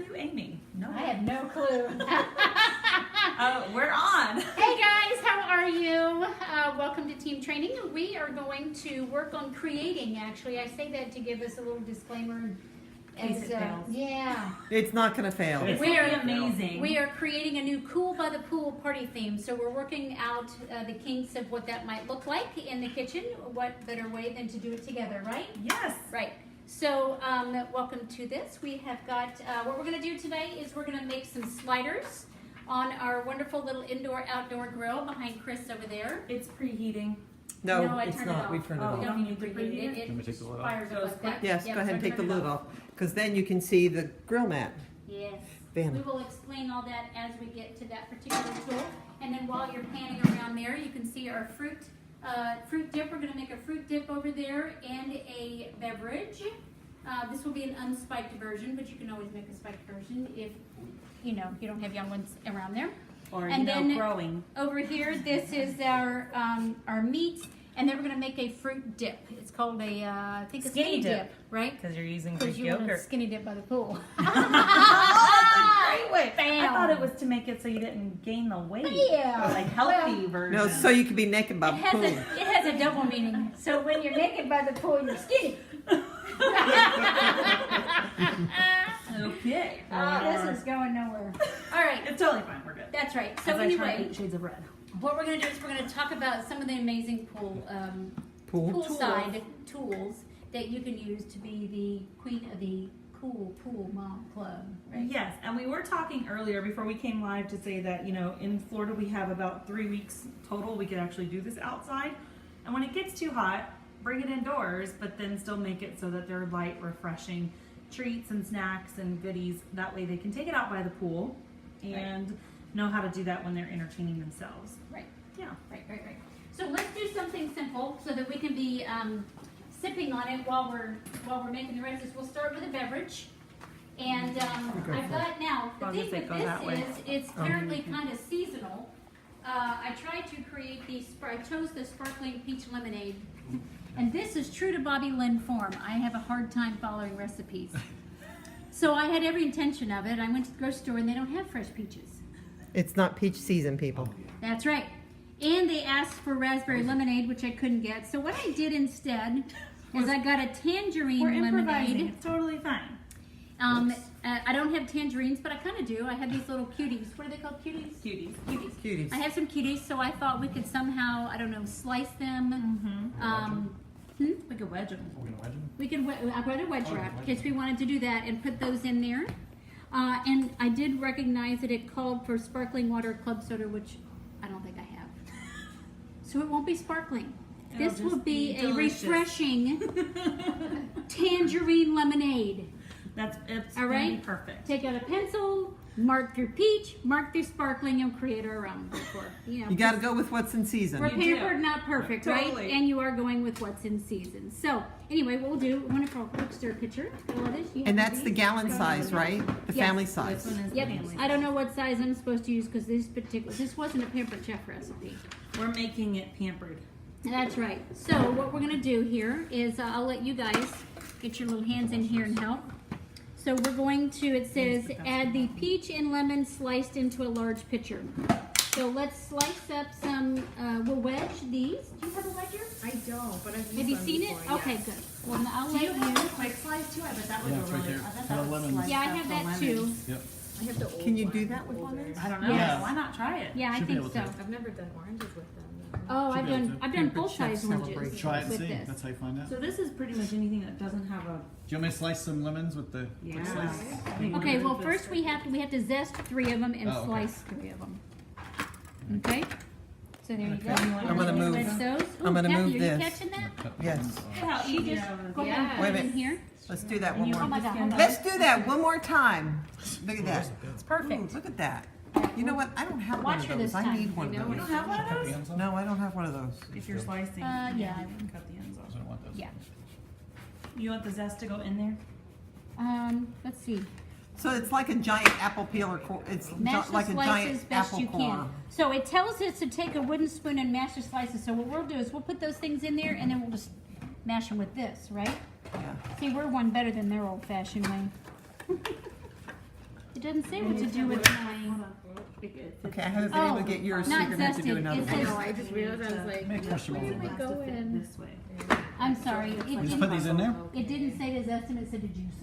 you aiming? No. I have no clue. We're on. Hey guys, how are you? Welcome to team training. We are going to work on creating, actually. I say that to give us a little disclaimer. Case it fails. Yeah. It's not going to fail. It's We are amazing. We are creating a new Cool by the Pool party theme. So we're working out the kinks of what that might look like in the kitchen. What better way than to do it together, right? Yes. Right. So welcome to this. We have got, what we're going to do today is we're going to make some sliders on our wonderful little indoor-outdoor grill behind Chris over there. It's preheating. No, I it's turned it not. off. We turned it Oh, off. We don't need to preheat it. Can we take the lid off? Fires up like that. Yes, Yeah, go ahead so and take the turn it lid off, because then you can see the grill mat. Yes. Bam. We will explain all that as we get to that particular tool. And then while you're panning around there, you can see our fruit dip. We're going to make a fruit dip over there and a beverage. This will be an unspiked version, but you can always make a spiked version if you don't have young ones around there. Or, And then growing. over here, this is our meat, and then we're going to make a fruit dip. It's called a, I think a skinny dip, right? Because you're using Because Greek you want a yogurt. skinny dip by the pool. Great way. Bam. I thought it was to make it so you didn't gain the weight. Yeah. Or like healthy version. No, so you can be naked by the pool. It has a double meaning. So when you're naked by the pool, you're skinny. Okay. This is going nowhere. All right. It's totally fine. We're good. That's right. So As I try anyway, 8 shades of red. what we're going to do is we're going to talk about some of the amazing Pool? poolside tools that you can use to be the queen of the cool pool mom club, right? Yes, and we were talking earlier before we came live to say that, in Florida we have about 3 weeks total. We could actually do this outside. And when it gets too hot, bring it indoors, but then still make it so that they're light, refreshing treats and snacks and goodies. That way they can take it out by the pool and know how to do that when they're entertaining themselves. Right. Yeah. Right. So let's do something simple so that we can be sipping on it while we're making the rest of this. We'll start with a beverage. And I've got now, the I'll thing just with go that way. this is it's apparently kind of seasonal. I tried to create I chose the sparkling peach lemonade. And this is true to Bobby Lynn form. I have a hard time following recipes. So I had every intention of it. I went to the grocery store and they don't have fresh peaches. It's not peach season, people. That's right. And they asked for raspberry lemonade, which I couldn't get. So what I did instead is I got a tangerine We're improvising. lemonade. It's totally fine. I don't have tangerines, but I kind of do. I have these little cuties. What are they called? Cuties? Cuties. Cuties. Cuties. I have some cuties, so I thought we could somehow, I don't know, slice them. We could wedge them. We're gonna wedge them? We can, I brought a wedge wrap in case we wanted to do that and put those in there. And I did recognize that it called for sparkling water club soda, which I don't think I have. So it won't be sparkling. It'll This will just be be a delicious. refreshing tangerine lemonade. It's All gonna right. be perfect. Take out a pencil, mark through peach, mark through sparkling, and create our own. You got to go with what's in season. We're You do. pampered, not perfect, Totally. right? And you are going with what's in season. So, anyway, what we'll do, wonderful bookstore picture. And that's the gallon size, right? The Yes. family This size. one is the Yep. family I don't size. know what size I'm supposed to use because this wasn't a Pampered Chef recipe. We're making it pampered. That's right. So what we're gonna do here is I'll let you guys get your little hands in here and help. So we're going to, it says, add the peach and lemon sliced into a large pitcher. So let's slice up some, we'll wedge these. Do you have a wedger? I don't, but I've used Have you them seen it? before, Okay, yes. good. Well, then I'll Do let you have you. a quick slice too? I bet that would Yeah, go it's right really. there. I bet No that would lemons. slice Yeah, I up have the that lemons. too. Yep. I have the old Can you one, do that with older. lemons? I don't know. Yes. Why not try it? Yeah, I Should be think able so. to. I've never done oranges with them. Oh, Should be able to. I've done Pampered full Chef size oranges celebration. Try it and with see. this. That's how you find out. So this is pretty much anything that doesn't have a. Do you want me to slice some lemons with the quick Yeah. slice? I think Okay, we're well good. first we have to zest 3 of them and Oh, okay. slice 3 of them. Okay? So there you go. Okay. I'm gonna move. Wedge those. I'm gonna Kathy, move are this. you catching that? Cut the Yes. lemons off. Look how She easy just that was. go ahead Yeah. and Wait put a it in minute. here. Let's do that And one you more. Oh my just God, get hold on. Let's do that one more time. Look at that. It's perfect. Ooh, look at that. You know what? I don't have one Watch of her those. this I time. need one of I know. You those. don't have one of Cut the those? ends off? No, I don't have one of those. If you're slicing, Yeah. you can cut the ends off. So I don't want those. Yeah. You want the zest to go in there? Let's see. So it's like a giant apple peel or it's Mash the like a slices giant best apple you core. can. So it tells us to take a wooden spoon and mash the slices. So what we'll do is we'll put those things in there and then we'll just mash them with this, right? Yeah. See, we're one better than their old-fashioned way. It doesn't say what to do with my. Hold on. Okay, I haven't been able to get yours, so not you're gonna have to do zested. another It one. says- No, I just realized I was like, Make mushroom It over has go to fit in? this way. I'm sorry. You It just put these in there? didn't say the zest, and it said the juice.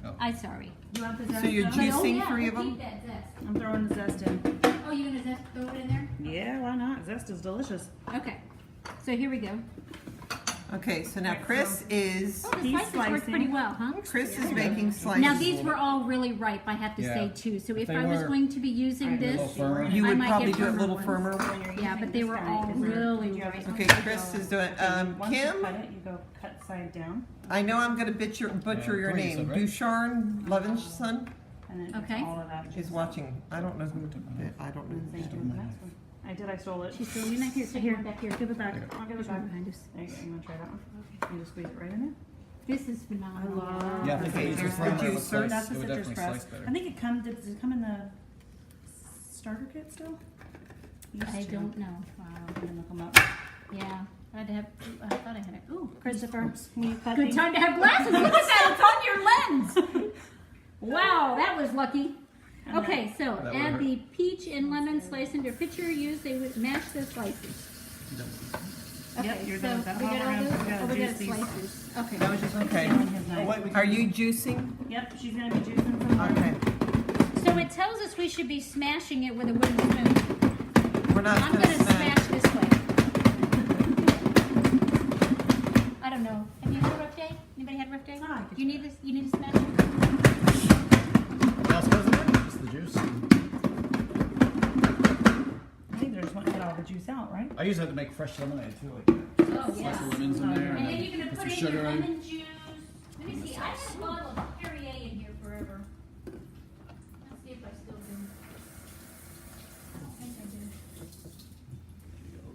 Oh. I'm sorry. You want the zest? So you're though? juicing yeah, 3 of we'll them? keep that zest. I'm throwing the zest in. Oh, you're gonna zest throw it in there? Yeah, why not? Zest is delicious. Okay. So here we go. Okay, so now Chris is, Oh, the He's slices work slicing. pretty well, huh? Chris is making slices. Now these were all really ripe, I have to Yeah. say too. So if They I was were- going to be using Alright, a little this, firmer. You I would might probably get do it a firmer little ones. firmer. When you're Yeah, using but they this were guy, all is there- really did you have ripe. a- Okay, Chris is doing, Once you Kim, cut it, you go cut side down, I know I'm gonna butcher your Corey, you name. said, right? Dusharn Levinson and then Okay. all of that. is watching. I don't know who, I don't And then know. do the next one. I did, I stole it. She's throwing it here. Take Here. one back here. Give it back. There. I'll give it There's one back. behind us. There you go, you wanna try that one? You just squeeze it right in there? This is phenomenal. I love- Yeah, I think Okay, if you there's use the firmer, it would juicer. slice- That's the it would citrus definitely press. slice better. I think does it come in the starter kit still? Used I to. don't know. Wow, I'm gonna look them up. Yeah, I thought I had it. Ooh, Christopher, can you cut good these? time to have glasses. Look at that, it's on your lens. Wow, that was lucky. Okay, so That would've add hurt. the peach and lemon slice into a pitcher. Use they would mash the slices. Yep, Okay, you're so done with that. we Well, got we're all gonna- those. we gotta Oh, we got juice these. slices. Okay. That was just like Okay. stealing his knife. wait, we Are you juicing? Yep, she's gonna be juicing some more. Okay, So it tells us we should be smashing it with a wooden spoon. we're not I'm gonna gonna smash. smash this way. I don't know. Have you had a rough day? Anybody had a rough day? Ah, I could You try need this. You need to smash it. What else goes in there? Just the juice. I think they're just wanting to get all the juice out, right? I use it to make fresh lemonade too, like that. Oh Slice the lemons in there. And then you're gonna put put some in your sugar in. lemon juice. Let me see. I had a bottle of Perrier in here forever. Let's see if I still do. I think I do.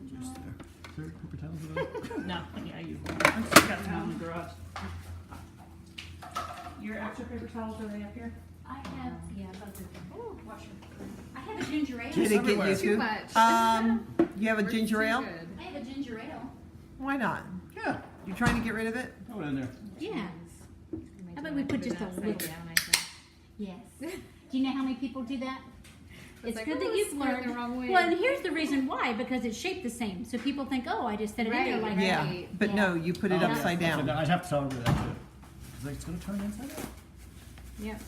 Juice there. Is there paper towels with it? No, yeah, I use one. I just got some out in the garage. Your extra paper towels, are they up here? I have, yeah, about the, oh, washer. I have a ginger ale. Did it get Everywhere. you too too? much. You have a ginger ale? I have a ginger ale. Why not? Yeah, You trying to get rid of it? throw it in there. Yeah. How about we put just a little? Yes. Do you know how many people do that? It's like, good oh, that it's you've squared learned. the wrong way. Well, and here's the reason why, because it's shaped the same. So people think, oh, I just set it in there Right, like right. that. Yeah, but no, you put it Oh, upside yeah. down. I'd have to tell her that too. It's like, it's gonna turn inside out. Yep.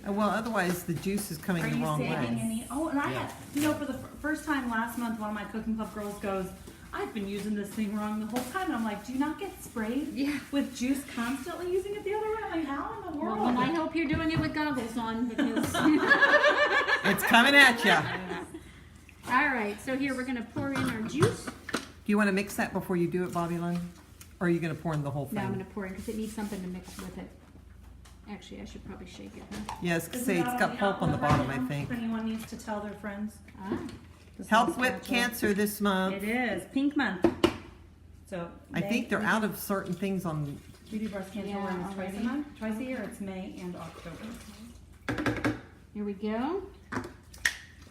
Well, otherwise the juice is coming Are the you wrong saving way. any? Oh, and I Yeah. had, you know, for the first time last month, one of my cooking club girls goes, I've been using this thing wrong the whole time. And I'm like, do you not get sprayed Yeah. with juice constantly using it the other way? I'm like, how in the Well, world? and I hope you're doing it with goggles on because. It's coming at you. All right, so here we're gonna pour in our juice. Do you want to mix that before you do it, Bobby Lynn? Or are you going to pour in the whole thing? No, I'm gonna pour in because it needs something to mix with it. Actually, I should probably shake it. Huh? Yes, Isn't say it's that got pulp on the outlet right bottom, I now? think. If anyone needs to tell their friends. Ah, This Help little with spatula. cancer this month. It is Pink Month. So I May- think they're out of certain things on, We do breast cancer Yeah, awareness twice a already. month, twice a year. It's May and October. here we go.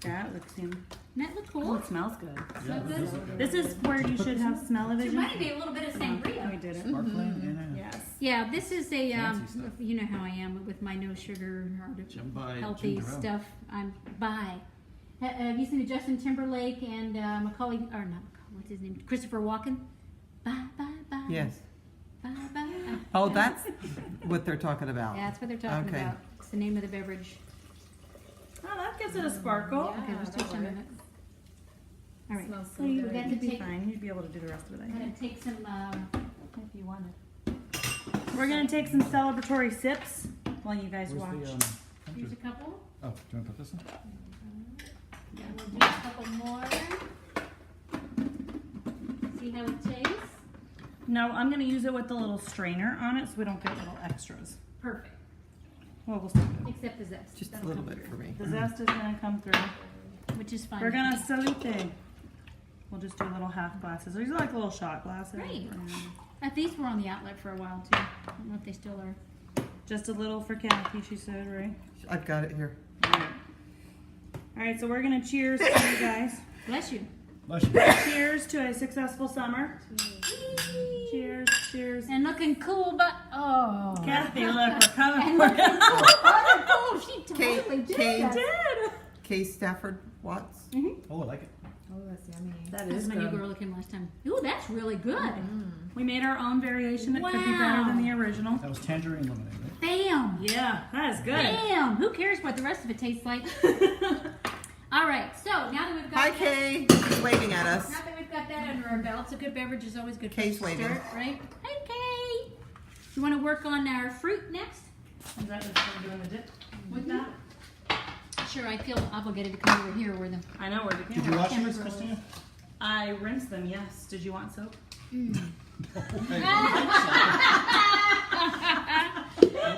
That looks in. Doesn't that look Oh, cool? it smells good. Yeah, good. it does look good. This is where you should have smell-o-vision. Reminded me a little bit of We sangria. did it. Sparkling, yeah. Yes. Yeah, this is a Fancy stuff. you know how I am with my no sugar, Jim by healthy ginger ale. stuff. I'm by. Have you seen the Justin Timberlake and Macaulay or not Macaulay? What's his name? Christopher Walken. Bye bye bye. yes. Bye bye. Oh, that's what they're talking about. Yeah, that's what they're talking Okay. about. It's the name of the beverage. Oh, that gives it a sparkle. Okay, let's do some of it. All right. Smells so So you good. got to would be take- fine. You'd be able to do the rest of it. I I'm gonna think. take some. If you wanted. We're gonna take some celebratory sips while you guys Where's watch. the, Here's a couple. oh, do you want to put this in? And we'll do a couple more. See how it tastes. No, I'm gonna use it with the little strainer on it so we don't get little extras. Perfect. Well, we'll still do it. Except the zest. Just a That'll little come bit through, for me. The zest is gonna come through. which is fine. We're gonna salute. We'll just do little half glasses. These are like little shot glasses. Great. These were on the outlet for a while too. I don't know if they still are. Just a little for Kathy, she said, right? I've got it here. All right, so we're gonna cheers to you guys. Bless you. Bless you. Cheers to a successful summer. Cheers. Cheers. And looking cool, but oh. Kathy, look, we're coming And for looking you. oh, she totally did. Kate. that. Did. K. Stafford Watts. Oh, I like it. Oh, that's yummy. That That was is my new good. girl that came last time. Ooh, that's really good. We made our own variation that could be better than the original. That was tangerine lemonade, right? Bam! Yeah, that is good. Bam! Who cares what the rest of it tastes like? All right, so now that we've got Hi, that, Kay. She's waving at us. now that we've got that under our belts, a good beverage is always good for Kay's us to waving. start, right? Hey, Kay! You want to work on our fruit next? Is that what we're doing the dip with that? Sure, I feel obligated to come over here where the I know where the Did you camera. wash Camera yours, roll. Christina? I rinsed them, yes. Did you want soap?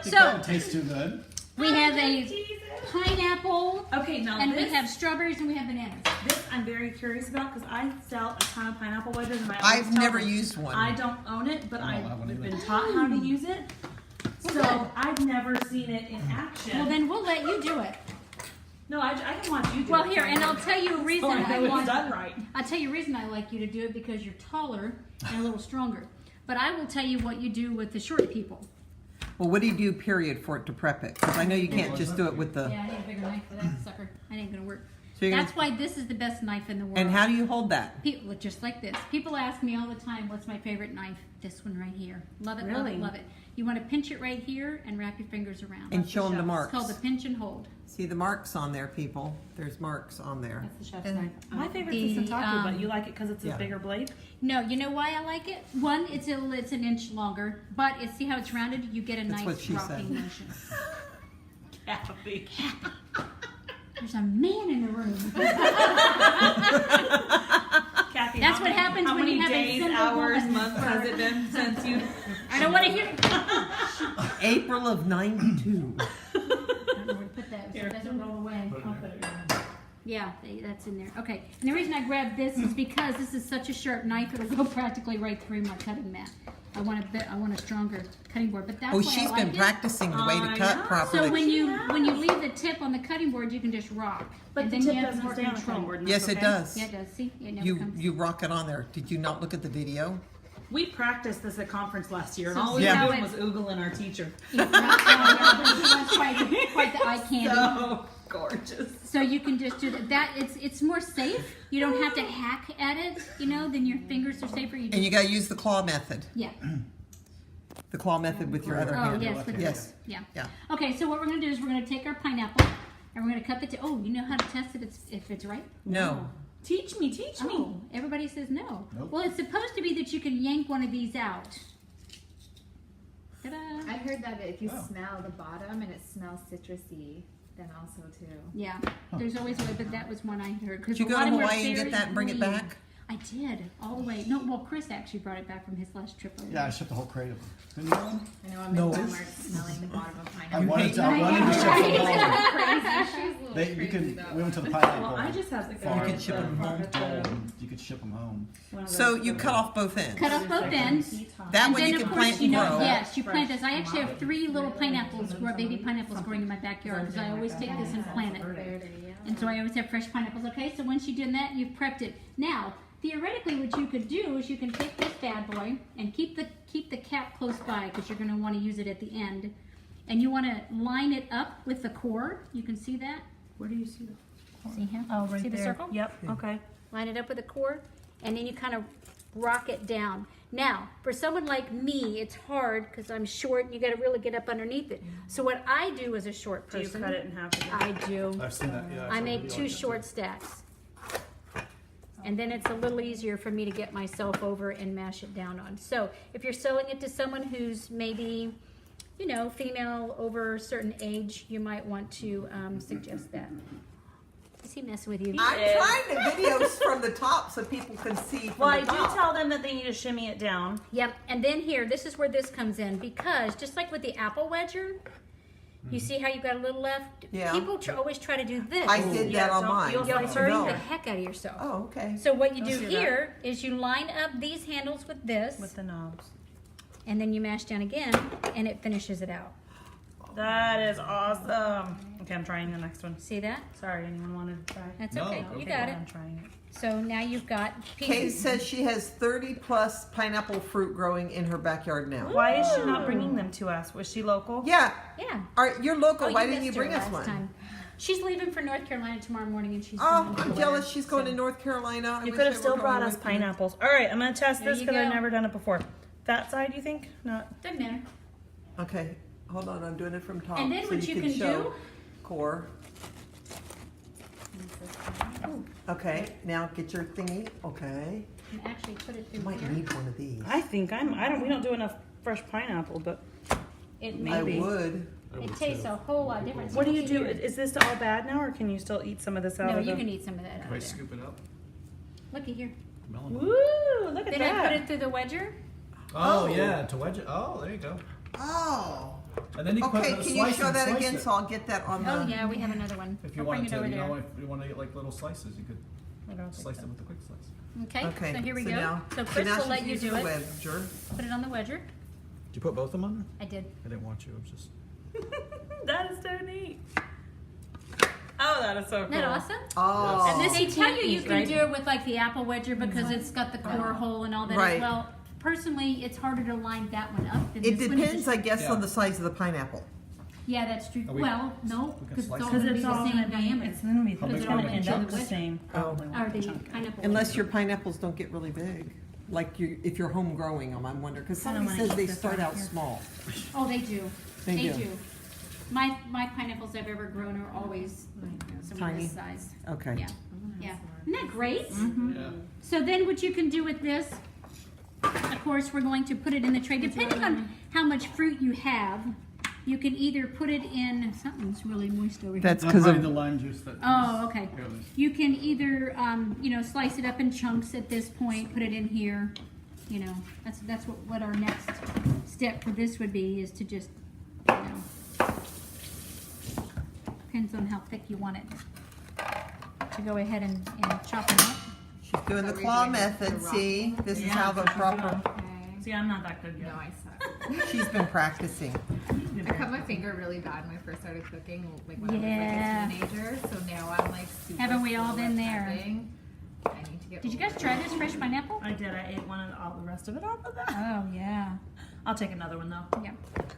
So- that would taste too good. we have a pineapple, Okay, now and this, we have strawberries, and we have bananas. this I'm very curious about because I sell a ton of pineapple wedges. And I I've always tell never them, used one. I don't own it, but I don't have I've one either. been taught how to use it. Well, So good. I've never seen it in action. Well, then we'll let you do it. no, I can watch you do Well, it. here, and I'll tell you a reason so I I know it's want. done right. I'll tell you a reason I like you to do it because you're taller and a little stronger. But I will tell you what you do with the short people. Well, what do you do, period, for it to prep it? Because I know you can't just do it with the... Yeah, I need a bigger knife for that sucker. That ain't gonna work. So you're That's why this is the best knife in the world. And how do you hold that? People, just like this. People ask me all the time, what's my favorite knife? This one right here. Love it, love Really? it, love it. You want to pinch it right here and wrap your fingers around. And show them the chef's. It's marks. called the pinch and hold. See the marks on there, people. There's marks on there. That's the chef's And- knife. My favorite The, is the Sentaku, but um, you like it because it's a yeah. bigger blade? No, you know why I like it? One, it's an inch longer, but it's, see how it's rounded? You get a That's what nice she rocking said. motion. Kathy. There's a man in the room. Kathy, That's how what many- happens how when many you have a days, simple hours, woman months has it been since you? I don't want to hear. April of 92. I don't know where to put that so it doesn't roll away. I'll put it in. Yeah, that's in there. Okay, and the reason I grabbed this is because this is such a sharp knife; it'll go practically right through my cutting mat. I want a stronger cutting board, but that's Oh, why she's I like been it. practicing the way to I cut know. properly. So when you leave the tip on the cutting board, you can just rock. But and the then tip you have doesn't more stay on the control. cutting board. and Yes, that's it okay? does. Yeah, it does. See, it never You comes. you rock it on there. Did you not look at the video? We practiced this at conference last year, and So all we see were how doing it- was oogling our teacher. Yeah, no, that's quite the eye candy. So gorgeous. So you can just do that. It's more safe. You don't have to hack at it, then your fingers are safer. You just, And you got to use the claw method. yeah. The claw method with your other Oh hand. yes, with Yes. yeah. Yeah. Okay, so what we're gonna do is we're gonna take our pineapple and we're gonna cut the tip. Oh, you know how to test if it's right? No. Teach me, teach me. Oh, everybody says no. Nope. Well, it's supposed to be that you can yank one of these out. Ta-da! I heard that if you Oh. smell the bottom and it smells citrusy, then also too. Yeah, there's always a way, but that was one I heard. 'Cause Did you a go lot to of them are Hawaii and get very that and bring it green. back? I did, all the way. No, well, Chris actually brought it back from his last trip over Yeah, I shipped the whole crate of them. Didn't you get one? I know I'm No. in Walmart smelling the bottom of I pineapple. wanted to, hate- I wanted to ship them home. Crazy. She's a little They, you crazy could, that we went to the one. pineapple Well, I just have the farm. You could ship them home. You could ship them home. So you cut off both ends. Cut off both ends. That And way then, you of can course, plant and grow. yes, you plant this. I actually have 3 little pineapples, baby pineapples growing in my backyard because I always take this and plant it. And so I always have fresh pineapples. Okay, so once you've done that, you've prepped it. Now, theoretically, what you could do is you can take this bad boy and keep the cap close by because you're going to want to use it at the end. And you want to line it up with the core. You can see that. Where do you see the? See here? Oh, right See there. the circle? Yep. Okay. Line it up with the core, and then you kind of rock it down. Now, for someone like me, it's hard because I'm short and you got to really get up underneath it. So what I do as a short Do you person, cut it in half again? I do. I've seen that, yeah. I make 2 short stacks. And then it's a little easier for me to get myself over and mash it down on. So if you're selling it to someone who's maybe, female over a certain age, you might want to suggest that. Is he messing with you? I'm trying the videos from the top so people can see from Well, I the do top. tell them that they need to shimmy it down. Yep, and then here, this is where this comes in because just like with the apple wedger, you see how you got a little left? Yeah. People always try to do this. I did Yeah, that on don't- mine. you'll You'll slice hurt No. the heck out of yourself. Oh, okay. So what you I'll do see that. here is you line up these handles with this, With the knobs. and then you mash down again, and it finishes it out. That is awesome. Okay, I'm trying the next one. See that? Sorry, anyone wanted to try? That's No, okay. go You for got it. it. I'm trying it. So now you've got Kate pieces. says she has 30 plus pineapple fruit growing in her backyard now. Why is she not bringing them to us? Was she local? Yeah. Yeah. You're local. Oh, Why didn't you missed her bring us last one? time. She's leaving for North Carolina tomorrow morning, and she's. Oh, going I'm to jealous. Blair, She's going so- to North Carolina. I You wish could I have were still going brought us with you. pineapples. All right, I'm gonna test There this you because I've go. never done it before. That side, you think? Not. Doesn't matter. Okay, hold on. I'm doing it from top. And then so what you can can show do- core. Okay, now get your thingy. Okay, And actually put it you through might here. need one of these. I think we don't do enough fresh pineapple, but It I maybe. would. It tastes a whole lot different. what do you See do? here. Is this all bad now, or can you still eat some of this out No, of you the... can eat some of that out Can I of there. scoop it up? Looky here. Melon. Woo! Look at Then I put that. it through the wedger. Oh, yeah, to wedge it. Oh, there you go. Oh. And then you put Okay, the can you slice show and that slice again it. so I'll get that on the... Oh yeah, we have another one. If you I'll bring wanted it over to, you there. know, if you want to get like little slices, you could I don't think slice so. them with a quick slice. Okay, Okay, so here we go. Now, So Chris now will she's let you using do the it. wedger. Put it on the wedger. Did you put both of them on I did. there? I didn't want you. I was just. That is so neat. Oh, that is so cool. Isn't that awesome? Oh. And they tell you you Eat, can right? do it with like the apple wedger because it's got the core hole and all that Right. as well. Personally, it's harder to line that one up than It this one. depends, I guess, Yeah. on the size of the pineapple. Yeah, that's true. Are we- Well, no, we can because it's slice all it? going to Because be it's the all same gonna be, diameter. it's gonna be, How it's big gonna are they? end up the Wedger? same. Probably Or with the chunk. pineapple. Unless your pineapples don't get really big. Like if you're home growing them, I'm wondering. Because I don't somebody wanna says eat they this start right out here. small. Oh, they do. They They do. do. My pineapples I've ever grown are always some Tiny. this size. Okay. Yeah. Yeah. Isn't that great? Yeah. So then what you can do with this, of course, we're going to put it in the tray. Depending on how much fruit you have, you can either put it in, something's really moist over here. That's Not because probably the of... lime juice that. Oh, okay. Here, Liz. You can either, slice it up in chunks at this point, put it in here. You know, that's what our next step for this would be, is to just, depends on how thick you want it. To go ahead and chop them up. She's doing the So we're claw doing method, the see? This is Yeah, how the so she's proper... Okay. See, I'm not that good yet. No, I suck. She's been practicing. I cut my finger really bad when I first started cooking, like when Yeah. I was like a teenager. So now I'm like super Haven't we all slow been at there? prepping. I need to get. Did you guys try this fresh pineapple? I did. I ate one and all the rest of it off of that. Oh, yeah. I'll take another one though. Yeah.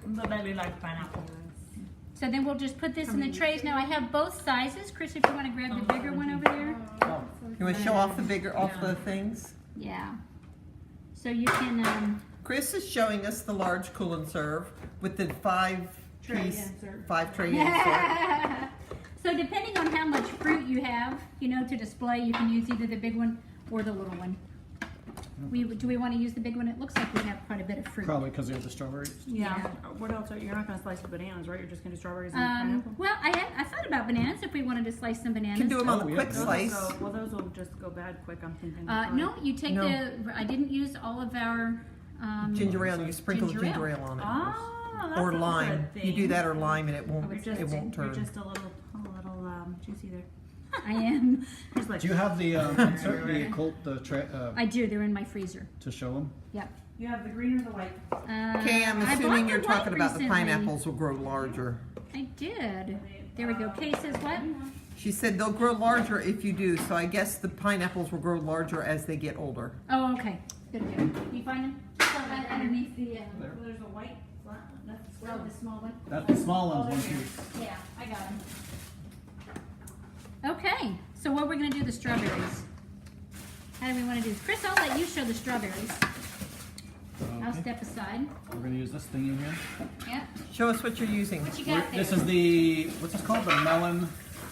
The baby likes pineapple. So then we'll just put this in the trays. Now I have both sizes. Chris, if you want to grab the bigger one over there. You want to show off the bigger, off the things? Yeah. So you can, Chris is showing us the large cool and serve with the Tray piece, insert. 5 tray insert. So depending on how much fruit you have, to display, you can use either the big one or the little one. Do we want to use the big one? It looks like we have quite a bit of fruit. Probably because you have the strawberries. Yeah. What else? You're not gonna slice the bananas, right? You're just gonna do strawberries and pineapple. Well, I thought about bananas if we wanted to slice some bananas. Can do them on Oh, the yeah. quick Those Those slice. will go- well, those will just go bad quick. I'm thinking. No, you take No. I didn't use all of our, Ginger ale, and you sprinkle Ginger ale. ginger ale on it. Oh, that's Or a lime. good You do thing. that or lime and it You're won't, just, it won't You're turn. just a little juicy there. I am. Just like Do you have the insert, the Colt, the I do, they're in my freezer. to show them? Yep. you have the green or the white. Okay, I'm I bought assuming the you're white talking about the recently. pineapples will grow larger. I did. There we go. Kay says what? She said they'll grow larger if you do, so I guess the pineapples will grow larger as they get older. Oh, okay. Good, good. You find them? Right underneath the, There. There's a white flat one. That's the small one. That's the small ones, one piece. Yeah, I got them. Okay, so what we're gonna do the strawberries. How do we wanna do this? Chris, I'll let you show the strawberries. I'll Okay. step aside. We're gonna use this thing in here. Yeah. Show us what you're using. What you got there? This is the, what's this called? The melon.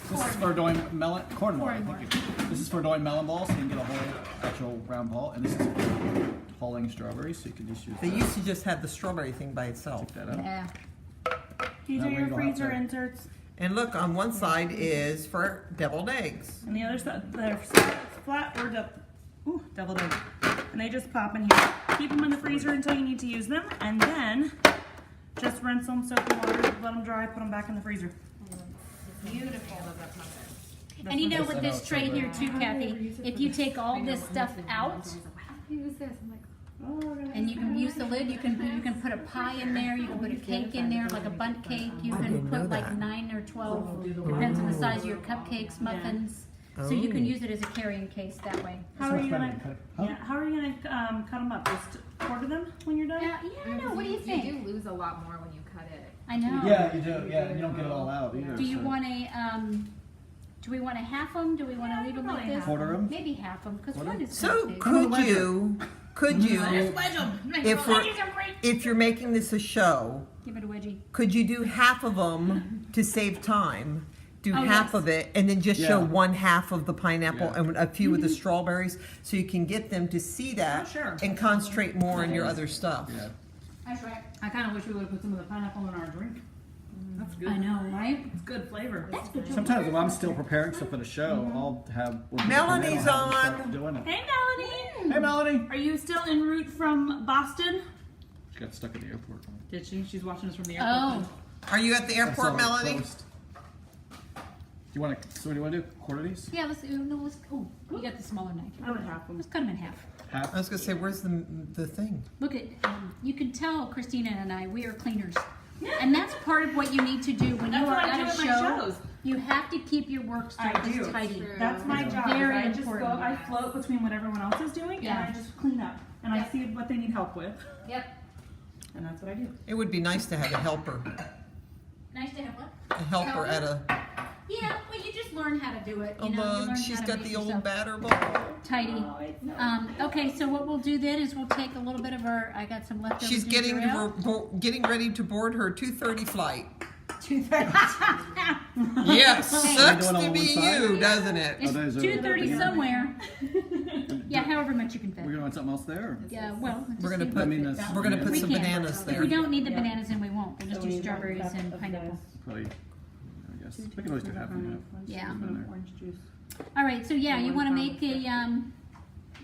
This is for doing melon, corn ball. Corn Thank you. This is for doing melon balls, so you can get a whole actual round ball. And this is for hulling strawberries, so you can just use They that. used to just have the strawberry thing by itself. Check that out. Yeah. These That are way your you don't have freezer to- inserts, And look, on one side is for deviled eggs. and the other side they're flat or deviled egg, and they just pop in here. Keep them in the freezer until you need to use them, and then just rinse them, soak in water, let them dry, put them back in the freezer. Beautiful. And you know with this tray here too, Kathy, if you take all this stuff out, Use this. I'm like, Oh, we're gonna And you can use the lid. You can put a pie in there. You can put a cake in there, like a bundt cake. You can put like 9 or 12, depends on the size of your cupcakes, muffins. So you can use it as a carrying case that way. How are you much gonna? better to cut it. Yeah, how are you gonna cut them up? Just quarter them when you're done? Yeah, I know. What do you You think? do lose a lot more when you cut it. I know. Yeah, you do. Yeah, you don't get it all out either. Do you so. want a do we want to half them? Do we want to leave them like probably this? Quarter 'em? Maybe half them because Quarter? one is So big. could you, if we're, if you're making this a show, Give it a wedgie. could you do half of them to save time? Do Oh, half yes. of it and then just show Yeah. one half of the pineapple Yeah. and a few of the strawberries, so you can get them to see that Oh, sure. and concentrate more on your other stuff. Yeah. That's right. I kind of wish we would have put some of the pineapple in our drink. That's good. I know, right? It's good flavor. That's good. Sometimes when I'm still preparing stuff for the show, I'll have. Melody's I'll have them start on. Doing it. Hey, Melanie. Hey, Melody. Are you still en route from Boston? She got stuck at the airport. Did she? She's watching us from the airport. Oh, Are you at the I saw airport, it Melody? closed. Do you want to? So what do you want to do? Quarter these? yeah. Let's. Oh, we got the smaller knife. I would have them. Let's cut them in half. Half. I was gonna say, where's the thing? Look at. You can tell Christina and I. We are cleaners, and that's part of what you need to do when That's you are what I at do a at my show. shows. You have to keep your work I surface do. tidy. True. That's my job. Very I just go. important. I float between what everyone else is doing, Yeah. and I just clean up, and I Yep. see what they need help with, Yep. and that's what I do. It would be nice to have a helper Nice to have what? at a. Yeah. Well, you just learn how to do it. Oh You know, you look, learn she's how to got make the old yourself batter bowl. tidy. Okay, so what we'll do then is we'll take a little bit of our. I got some leftover. She's ginger ale. getting ready to board her 2:30 flight. 2:30. Yes, Hey. sucks Are we doing to all be one side? you, doesn't it? It's those are- 2:30 somewhere. Yeah, however much you can fit. We're gonna want something else there. Or? Yeah, well, We're gonna just put I mean, that's- we're gonna put We some can't. bananas If there. we don't need the Yeah. bananas, then we won't. We'll just So do we need strawberries one cup and of pineapple. Probably. I guess we can always do half and half. Yeah. Orange juice. All right, so yeah, you One want to pound make of a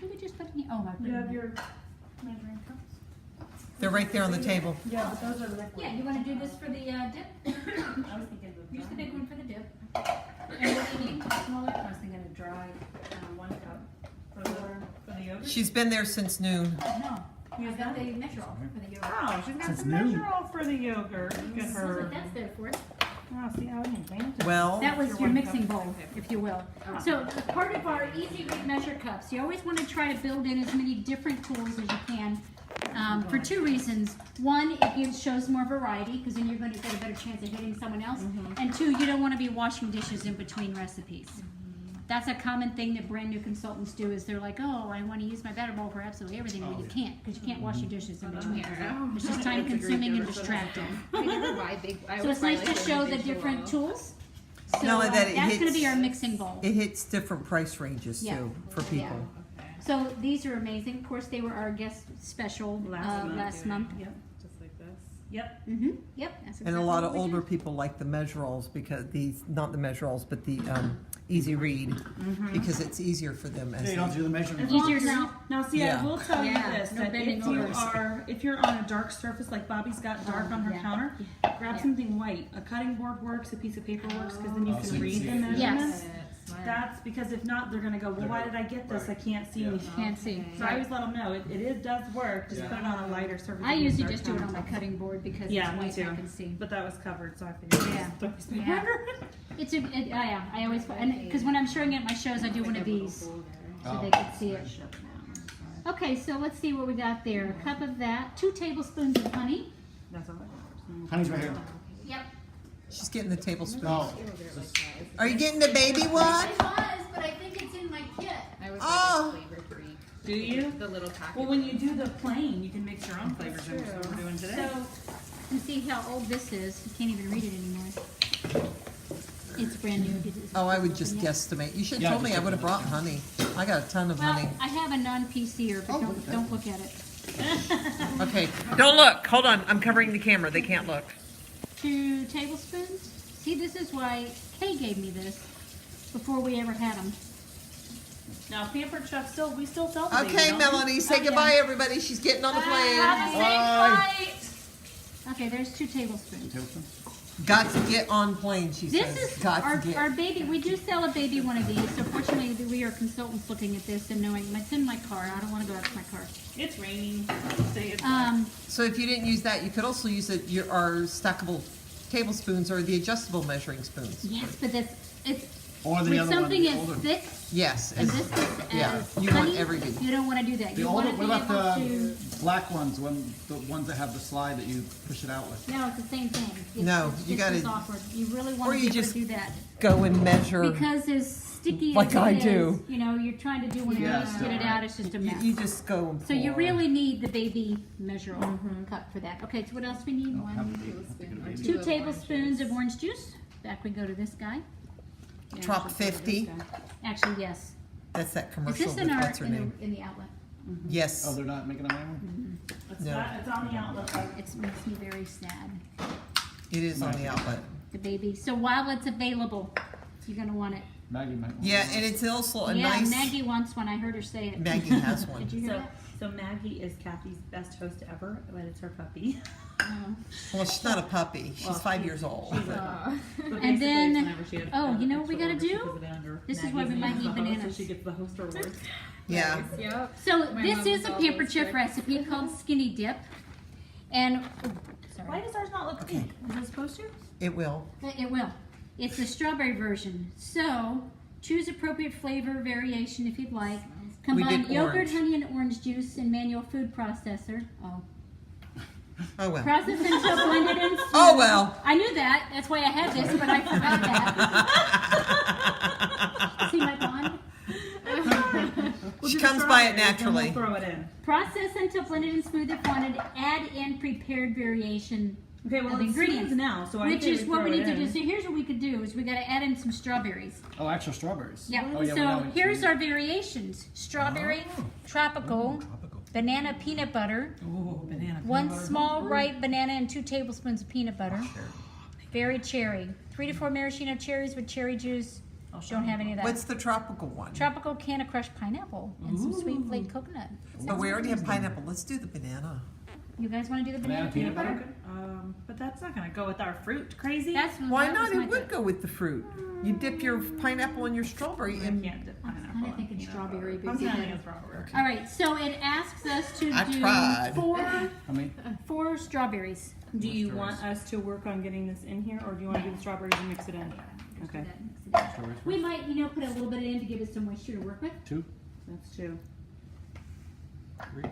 What did we just put in here? Oh, I put You it in have there. your measuring cups. They're right there on the table. Yeah, but those are liquid. Yeah, you want to do this for the dip? I was thinking of Use the big one for the dip. And what do you need? Smaller? I was thinking a dry 1 cup for the yogurt. She's been there since noon. No. I got the measure all for the yogurt. Oh, she's got Since some noon. measure all for the yogurt. Look at That's her. what that's there for. Oh, see, I didn't pay attention. Well, That was Your your 1 mixing cup. bowl, if you will. So part of our easy read measure cups, you always want to try to build in as many different tools as you can. For 2 reasons. One, it shows more variety because then you're going to get a better chance of hitting someone else. And 2, you don't want to be washing dishes in between recipes. That's a common thing that brand new consultants do is they're like, oh, I want to use my batter bowl for absolutely everything. Well, you can't because you can't wash your dishes in between. It's just time consuming and distracting. I never buy big. I So always it's buy, nice like, to the show the individual. different tools. So Not only that, it that's going to be hits- our mixing bowl. it hits different price ranges Yeah. too for people. So these are amazing. Of course, they were our guest special last month. Yep. Just like this. Yep. Mm-hmm. Yep. That's And a exactly lot what of we older did. people like the measurals because these, not the measurals, but the easy read, because it's easier for them. Yeah, As you don't do the measurement. Easier to Now, see, Yeah. I will tell you Yeah, this: no that bending if you're on a dark surface like Bobby's got dark on her yeah. counter, grab Yeah. something white. A cutting board works. A piece of paper works because then you Oh, so can you read see the it. measurements. Yes. That's because if not, they're gonna go, well, why did I get this? I can't see Yeah. anything. Can't see. So I always let them know it does work. Just Yeah. put it on a lighter surface. I and use usually dark just do it on my countertops. cutting board because Yeah, it's me white too. and I can see. But that was covered, so I figured. Yeah. Throw a piece of Yeah. paper. It's yeah. I always because when I'm showing it at my shows, I do one of these so Oh. they can see it. Okay, so let's see what we got there. A cup of that, 2 tablespoons of honey. That's all I Honey's right here. Yep. she's getting the tablespoon. Oh. Are you getting the baby one? I was, but I think it's in my kit. I was Oh. like flavor free. Do you? The little packet. Well, when you do the plain, you can mix your own flavors in, which is what we're doing today. So, and see how old this is. You can't even read it anymore. It's brand new. Oh, I would just guesstimate. You should have Yeah, told me. just I would have look brought honey. I got a ton of Well, honey. I have a non-PCer, but Oh, okay. don't look at it. Okay, don't look. Hold on. I'm covering the camera. They can't look. 2 tablespoons. See, this is why Kay gave me this before we ever had them. Now, Pampered Chef we still sell the baby, Okay, don't Melanie, say Oh, yeah. goodbye, everybody. She's getting on the plane. Have a safe Bye. flight. Okay, there's 2 tablespoons. Tablespoon? Got to get on plane, she This says. is Got our, to get. our baby. We do sell a baby one of these. So fortunately, we are consultants looking at this and knowing it's in my car. I don't want to go out to my car. It's raining. Say it's So if you didn't use that, you could also use our stackable tablespoons or the adjustable measuring spoons. Yes, but it's Or the with other one, something the as older. thick Yes. and it's- this is yeah, as you want tiny, everything. You don't want to do that. The You older, want to what be about able the to. black ones, the ones that have the slide that you push it out with? No, it's the same thing. It's, No, it's you just as gotta- awkward. You really want or to you be able just- to do that Go and measure. because as sticky Like as I it do. is, you know, you're trying to do one of Yeah, those, still, get it right. out. It's just a mess. You just go and So you pour. really need the baby measure cup for that. Okay, so what else we need? I don't have a baby. tablespoon or 2 2 of tablespoons orange of orange juice. Back we go to this guy. Yeah, Trop just go to this 50. guy. Actually, yes. That's that Is commercial this with in our what's her name. in the outlet? Yes. Oh, they're not making them anymore? It's, No. it's on the outlet. It makes me very sad. It is on the outlet. The baby. So while it's available, you're gonna want it. Maggie might want Yeah, one. and it's also a Yeah, nice. Maggie wants one. I heard her say it. Maggie has one. Did you hear So, that? so Maggie is Kathy's best host ever, but it's her puppy. No. Well, she's not a puppy. She's Well, 5 years old. She's a But And basically, then- it's whenever she had, oh, you know what we extra gotta orders, she do? puts it under This is Maggie's why we name might as need the host, bananas. So she gets the host award. Yeah. Yep. So My this mom is a does all Pampered those Chef tricks. recipe called Skinny Dip, and sorry. Why does ours not look pink? Is it supposed to? It will. It will. It's the strawberry version. So choose appropriate flavor variation if you'd like. Combine did yogurt, orange. honey, and orange juice in manual food processor. Oh. Oh well. Process until blended and smooth. Oh well. I knew that. That's why I had this, but I forgot that. See my bond? We'll She do the comes by it strawberries, then naturally. We'll throw it in. Process until blended and smooth if wanted. Add in prepared variation Okay, well, of it's ingredients smooth now, so I which say is what throw we it need to do. in. So here's what we could do: is we got to add in some strawberries. Oh, actual strawberries. Yeah. Oh, yeah, we So know we here's do. our variations: strawberry, tropical, banana peanut butter, Ooh, banana. one peanut butter. small ripe banana, and 2 tablespoons of peanut butter. Berry cherry, 3 to 4 maraschino cherries with cherry juice. Oh, Don't have any of that. What's the tropical one? Tropical can of crushed pineapple and some sweet flaked coconut. But we already have pineapple. Let's do the banana. You guys want to do the banana, Banana peanut peanut butter? But that's not gonna go with our fruit. Crazy. That's Why that not? was my It would tip. go with the fruit. You dip your pineapple and your strawberry I in. can't dip I'm pineapple kinda in thinking peanut strawberry, butter. but I'm see kinda that- thinking strawberry. All right, so it asks us to I do tried. How many? four strawberries. Do you want us to work on getting this in here, or do you want to do the strawberries and mix it in? Okay, Strawberries We first? might, put a little bit in to give it some moisture to work with. 2? that's 2. 3?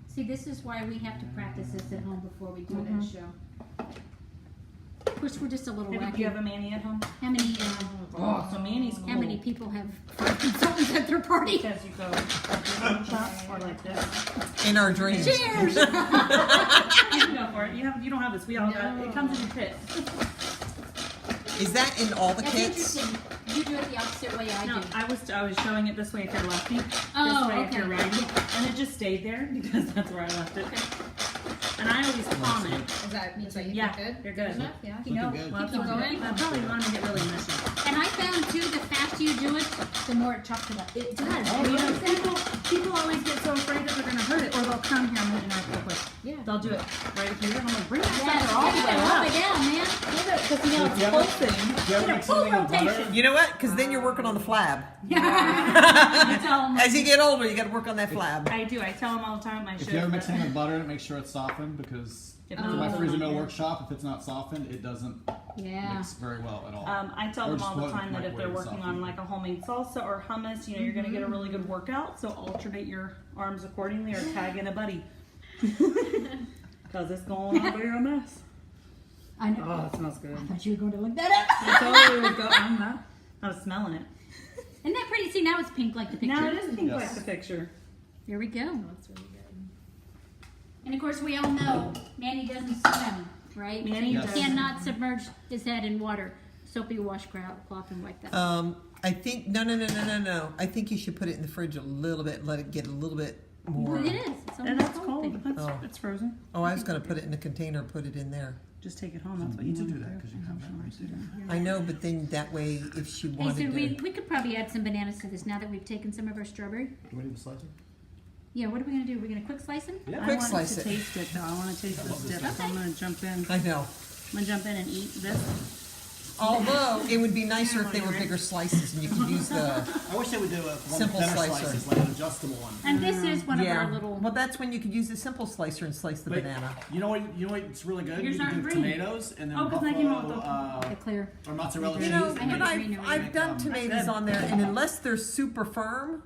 See, this is why we have to practice this at home before we do it at a show. Of course, we're just a little Do wacky. you have a Manny at home? How many? Oh, so Manny's cool. How many people have consultants at their party? Because you go like this one shot or like this. In our dreams. Cheers! You can go for it. You don't have this. We all got it. Comes in a kit. Is that in all the That's kits? interesting. You do it the opposite way I No, do. I was showing it this way if you're lefty. Oh, this way if okay. you're righty. And it just stayed there because that's where I left it. And I always comment. Is that means that you Yeah, did you're good good. enough? Yeah. You know, Looking good. Well, keep that's going. I probably want to make it really mushy. And I found too, the faster you do it, the more it chops it up. It does. You know, people always get so afraid that they're going to hurt it, or they'll come here and interrupt real quick. Yeah. They'll do it right here. I'm like, bring that Yeah, sucker all the way all the way up. down, man. Because you know Do you it's ever- pulsing. Do you ever mix full something with butter? rotation. You know what? Because then you're working on the flab. You tell them. As you get older, you got to work on that flab. I do. I tell them all the time. I If should. you ever mix anything with butter, make sure it's softened because If for not, my it's freezer not mill good. workshop, if it's not softened, it doesn't Yeah. mix very well at all. I tell Or them just all the put time that if they're microwave working softened. on like a homemade salsa or hummus, you're going to get a really good workout. So alternate your arms accordingly, or tag in a buddy. Because it's going to be a mess. I know. Oh, it smells good. I thought you were going to look that up. I totally was going. I'm not. I was smelling it. Isn't that pretty? See, now it's pink like the picture. Now it is pink Yes. like the picture. Here we go. That's really good. And of course, we all know Manny doesn't swim, right? Manny so you doesn't. cannot submerge his head in water. Soapy washcloth and wipe that. I think no. I think you should put it in the fridge a little bit. Let it get a little bit more. Well, it is. It's And almost that's cold cold. thing. That's, Oh. It's frozen. Oh, I was going to put it in a container. Put it in there. Just take it home. That's what You you need to want do that because you have that right there. I know, but then that way, if she Hey, wanted so we to, could probably add some bananas to this now that we've taken some of our strawberry. Do we need a slicer? Yeah, what are we gonna do? We're gonna quick slice them? Yeah. I Quick want slice to it. taste it though. I want to taste this dip. So I'm gonna jump in. I know. I'm gonna jump in and eat this. Although, it would be nicer if they were bigger slices and you could use the, I wish they would do a one Simple better slicer. slices, like an adjustable one. And this is one of yeah. our little. Well, that's when you could use a simple slicer and slice the But banana. you know what's really good? Yours You can aren't do green. tomatoes and then Oh, 'cause I came out buffalo, with The clear. or mozzarella You cheese. know, I and had but then green over I've make, done tomatoes on there, and unless they're super firm,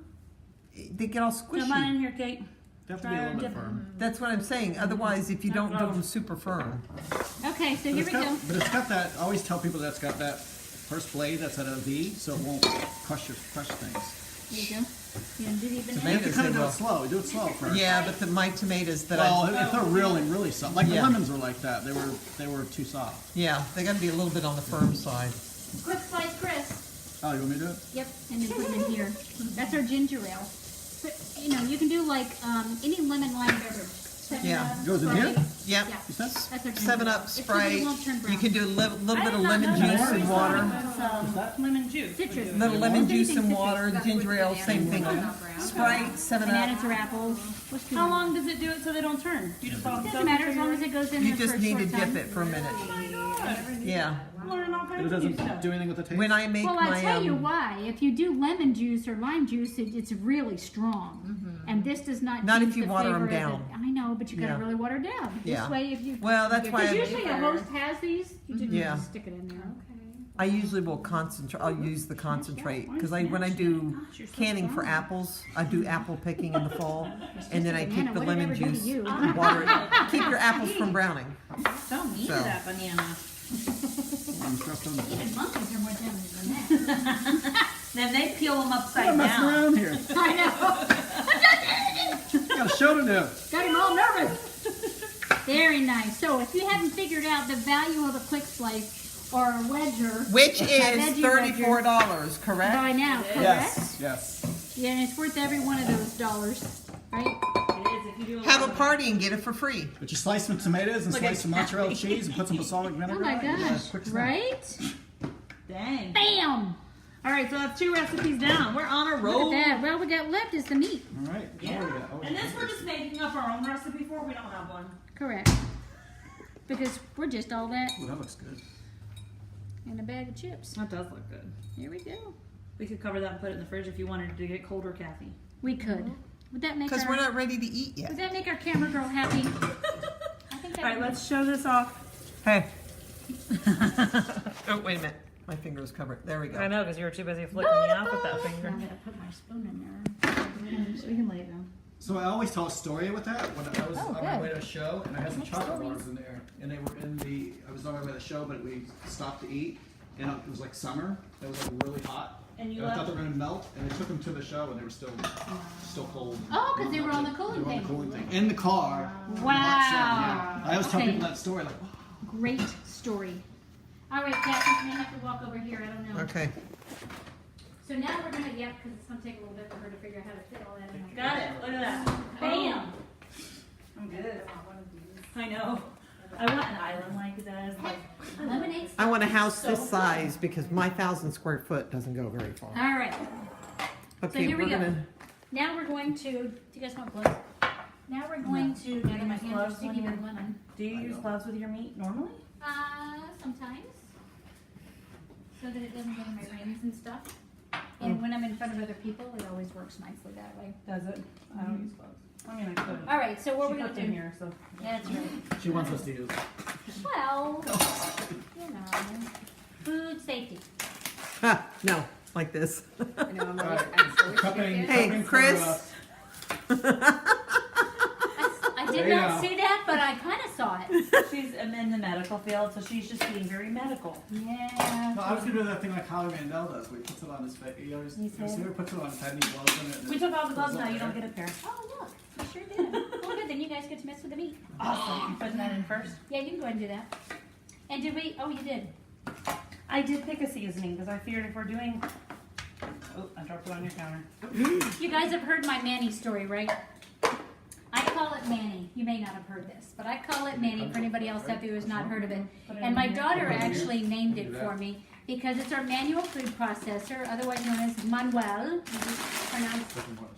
they get all Come on in squishy. here, Kate. They have to be a little bit firm. That's what I'm saying. Otherwise, if you don't do them super firm. Okay, so But here it's we got, go. but it's got that. I always tell people that's got that first blade that's at a V, so it won't crush things. Here you go. You gonna do the banana? You have to Tomatoes, kind they of do will. it slow. Do it slow first. Yeah, but my tomatoes that Well, I, if they're really soft, like the Yeah. lemons were like that. They were too soft. yeah, they got to be a little bit on the firm side. Quick slice, Chris. Oh, you want me to do it? Yep, and then put them in here. That's our ginger ale. But, you know, you can do like any lemon lime beverage. 7 Yeah. Up, Goes in Sprite. here? Yep. Yeah, You said? that's our ginger 7 ale. Up, It's so that it Sprite. won't turn brown. You can do a little bit of I did not lemon know juice that. and I water. thought it was, lemon juice. Citrus. Little lemon juice Anything and citrus. water, ginger ale, same thing. Sprite, 7 Bananas Up. or apples. What's too How much? long does it do it so they don't turn? You just don't Doesn't matter as long as it goes in You there for just a need short to dip time. it for a minute. Yeah. Learn all It kinds of new doesn't stuff. do anything with the taste. When I make Well, I'll my tell you why. If you do lemon juice or lime juice, it's really strong. And this does not Not if change you the water 'em flavor of it. down. I know, but you gotta Yeah. really water it down. Yeah. This way, if you Well, that's why because I- usually a host has these, you just Yeah. stick it in there. I usually will concentrate. I'll use the concentrate because when I do canning for apples, I do apple picking in the fall, and then I Banana, keep the what did it lemon ever do to juice you? and water it. Keep your apples from browning. Don't need So. that banana. I'm stressed on that. Even monkeys are more generous than that. Then they peel them I'm upside messing down. around here. I know. Got a show to do. Got him all nervous. Very nice. So if you haven't figured out the value of a quick slice or a wedger, Which a is veggie $34, correct? by now, correct? Yes. Yeah, and it's worth every one of those dollars, right? It is if you do Have a party and get it for free. But you slice some tomatoes and Look slice at some mozzarella cheese and put some balsamic vinegar Oh my on it. Yeah, gosh, quick snack. right? Dang. Bam! All right, so that's 2 recipes down. We're on a Look roll. at that. Well, we got left is the meat. All right. Yeah. Now we got- oh, And this we're just making up our own recipe for. We don't have one. Correct. Because we're just all that Ooh, that looks good. and a bag of chips. That does look good. Here we go. We could cover that and put it in the fridge if you wanted to get colder, Kathy. We could. Would that make Because our, we're not ready to eat would yet. that make our camera girl happy? I think that All right, would. let's show this off. Hey. Oh, wait a minute. My finger is covered. There we I go. know, because you were too busy flicking me off with that I'm finger. gonna put my spoon in So we can lay it down. So I always tell a story with that. When I was Oh, on my good. way to a show, and I had some Make chocolate stories. bars in there, and they were in the. I was on my way to the show, but we stopped to eat, and it was like summer. It was like really hot. And you I thought left? they were gonna melt, and they took them to the show, and they were still cold. Oh, 'cause they were on the cooling They were on thing. the cooling thing in the car. in the hot Wow. sun, yeah. I always tell Okay. people that story, like, wow. there. Great story. All right, Kathy, you may have to walk over here. I don't know. Okay. So now we're gonna, yeah, because it's gonna take a little bit for her to figure out how to fit all that in. Got it. Look at that. Bam. I'm good. I know. I want an island like this. Like, Lemonade. I want a house this size because my 1,000 square foot doesn't go very far. All right. Okay, here we we're go. gonna. Now we're going to. Do you guys want gloves? Now we're going to. Do you Now need my gloves hands are when sticky you're- with lemon. do you use gloves with your meat normally? Sometimes. So that it doesn't get in my rings and stuff. And when I'm in front of other people, it always works nicely that way. Does it? I don't use gloves. I mean, I could. All right. So what She we're gonna put them do? here, so. That's right. She wants us to use. Well, you know, food safety. Ah, no, like this. Cupping, Hey, cupping Chris. I did There you not go. see that, but I kind of saw it. She's in the medical field, so she's just being very medical. Yeah. No, I was gonna do that thing like Howie Mandel does, where he puts it on his face. He always, You you said? see, he puts it on his head and he blows in it. and We it took all the gloves goes now, up you don't there. get a pair. Oh, look, I sure did. Well, good, then you guys get to mess with the meat. Awesome. You putting that in first? Yeah, you can go ahead and do that. And did we, oh, you did. I did pick a seasoning because I figured if we're doing. Oh, I dropped it on your counter. You guys have heard my Manny story, right? I call it Manny. You may not have heard this, but I call it Manny for anybody else out there who has not heard of it. And my daughter actually named it for me because it's our manual food processor, otherwise known as Manuel. We just pronounce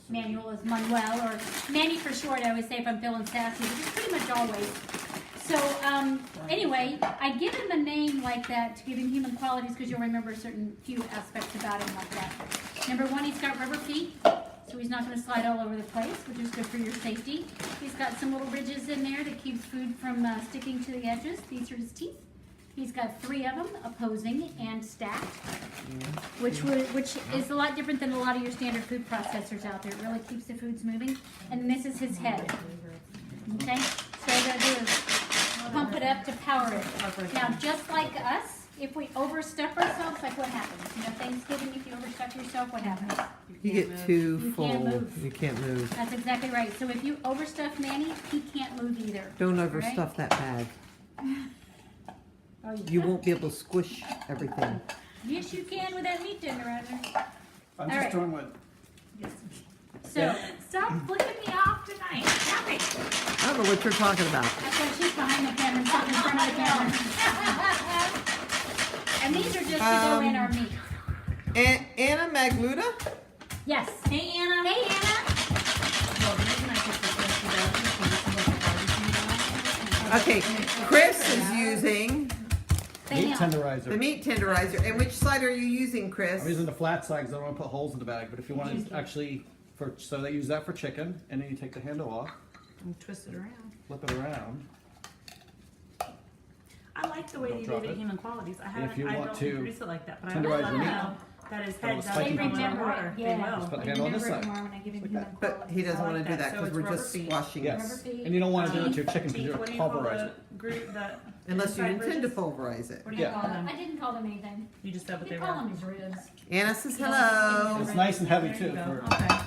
manual as Manuel, or Manny for short, I always say if I'm feeling sassy, but it's pretty much always. So, anyway, I give him a name like that to give him human qualities because you'll remember certain few aspects about him like that. Number one, he's got rubber feet, so he's not going to slide all over the place, which is good for your safety. He's got some little ridges in there that keeps food from sticking to the edges. These are his teeth. He's got 3 of them, opposing and stacked, which is a lot different than a lot of your standard food processors out there. It really keeps the foods moving. And this is his head. Okay, so what we're going to do is pump it up to power it. Now, just like us, if we overstuff ourselves, like what happens? You know, Thanksgiving, if you overstuff yourself, what happens? You get too You full. can't move. You can't move. That's exactly right. So if you overstuff Manny, he can't move either. Don't All right? overstuff that bag. Oh, You won't be able to squish everything. Yes, you can with that meat tenderizer. I'm All just right. doing what. So Stop flipping me off tonight. Stop it. I don't know what you're talking about. that's why she's behind the camera and sitting in front of the camera. And these are just to go in our meat. Anna Magluta? Yes. Hey, Anna. Hey, Anna. Well, the reason I took this recipe Okay, Chris is using Meat Bam. tenderizer. the meat tenderizer. And which side are you using, Chris? I'm using the flat side because I don't want to put holes in the bag. But if you want to actually, so they use that for chicken, and then you take the handle off, and twist it around. flip it around. I like the way Don't you drop gave it it. human qualities. I And if you don't want to introduce it like that, but I tenderize let your them meat, know that his put a head does spiky They bone on remember it. water. it. They Yeah. will. Just put the They handle on this remember it side. more when I give him Like human that. But he doesn't I want like to do that. that So because it's we're rubber just feet. squashing it. Rubber Yes. feet. And you don't want to do it to your chicken because What you're do you call pulverize the it. group that Unless you inside intend to ridges? pulverize it. What do you Yeah. call them? I didn't call them anything. You just said what they We call were. them his ribs. Anna says Yeah. hello. It's nice and heavy There too. you go. For, Okay.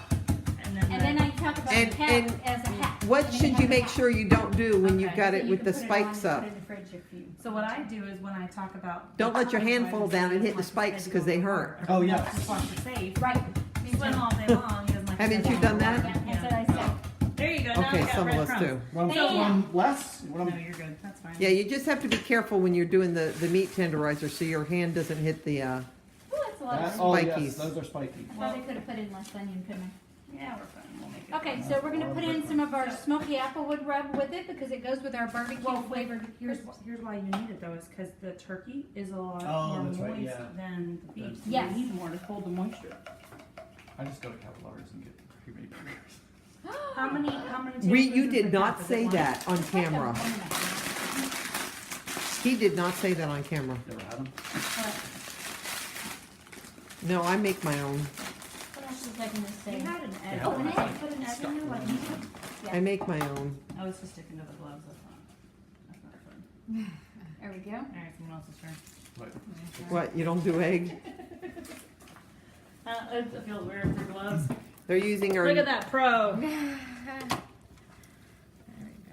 And then I talk about And- the hat and as a hat. What And then should have you the make hat. sure you don't do when you've Okay. got So it you with can the put it on spikes and up? put it in the fridge if you- So what I do is when I talk about Don't let your hand fall down and hit the Wants spikes to 'cause they go hurt. water. Oh, yes. Just wants to save. Right. Me Swim too. all day long. He doesn't like to Haven't go you done that? Yeah, Yeah. that's what I said. There you go. Now Okay, I've got some of us breadcrumbs. do. one, Bam. one less. One No, you're good. That's fine. Yeah, you just have to be careful when you're doing the meat tenderizer so your hand doesn't hit the, Ooh, that's a lot of oh Spikies. yes, those are spiky. I thought I could have put in less onion, couldn't I? Yeah, we're fine. We'll make it. Okay, so we're gonna put in some of our smoky applewood rub with it because it goes with our barbecue Well, flavored. Here's why you need it though, is because the turkey is a lot Oh, more that's moist right, yeah. than the beef. So Yes. You need more to hold the moisture. I just go to Capillaries and get pre-made burgers. How many you tablespoons did of not ketchup? Is say it one? that on camera. He did not say that on camera. Never had them. No, I make my own. What else was I gonna You say? had an egg. Oh, an egg. Put an egg in there like you did. Yeah. I make my own. I was just sticking to the gloves. That's not fun. There we go. All right, someone else's turn. But What, you don't do egg? It feels weird for gloves. They're using our. Look at that pro.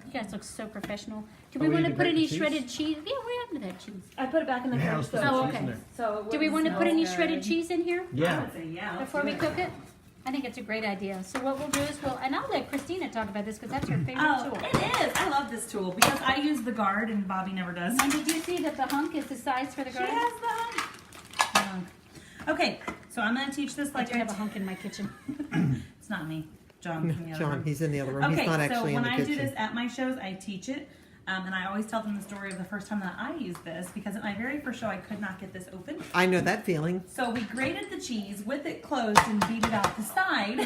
You guys look so professional. Do Oh, we we want to need to put break any the cheese? shredded cheese? Yeah, what happened to that cheese? I put it back in the Yeah, fridge. let's put so- some Oh, cheese in okay. there. So it Do we want to wouldn't put any smell shredded good. cheese in here I yeah. would say yeah. before we cook it? I think it's a great idea. So what we'll do is and I'll let Christina talk about this because that's her favorite Oh, tool. it is. I love this tool because I use the guard and Bobby never does. And did you see that the hunk is the size for the She garden? has the hunk. Okay, so I'm going to teach this I like do have a hunk in my kitchen. It's not me. John from the other John, room. he's in the other room. Okay, He's not so actually in when the I do kitchen. this at my shows, I teach it. And I always tell them the story of the first time that I used this because at my very first show I could not get this open. I know that feeling. So we grated the cheese with it closed and beat it out the side.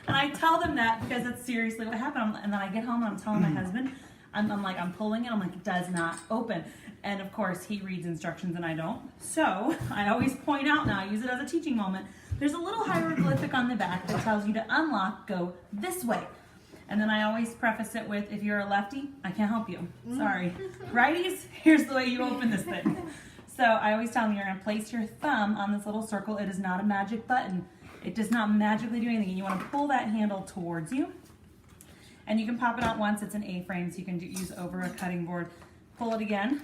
And I tell them that because that's seriously what happened. And then I get home and I'm telling my husband, I'm like, I'm pulling it. I'm like, it does not open. And of course he reads instructions and I don't. So I always point out now, I use it as a teaching moment. There's a little hieroglyphic on the back that tells you to unlock, go this way. And then I always preface it with, if you're a lefty, I can't help you. Sorry. Righties, here's the way you open this thing. So I always tell them you're going to place your thumb on this little circle. It is not a magic button. It does not magically do anything. You want to pull that handle towards you. And you can pop it out once. It's an A-frame, so you can use over a cutting board. Pull it again.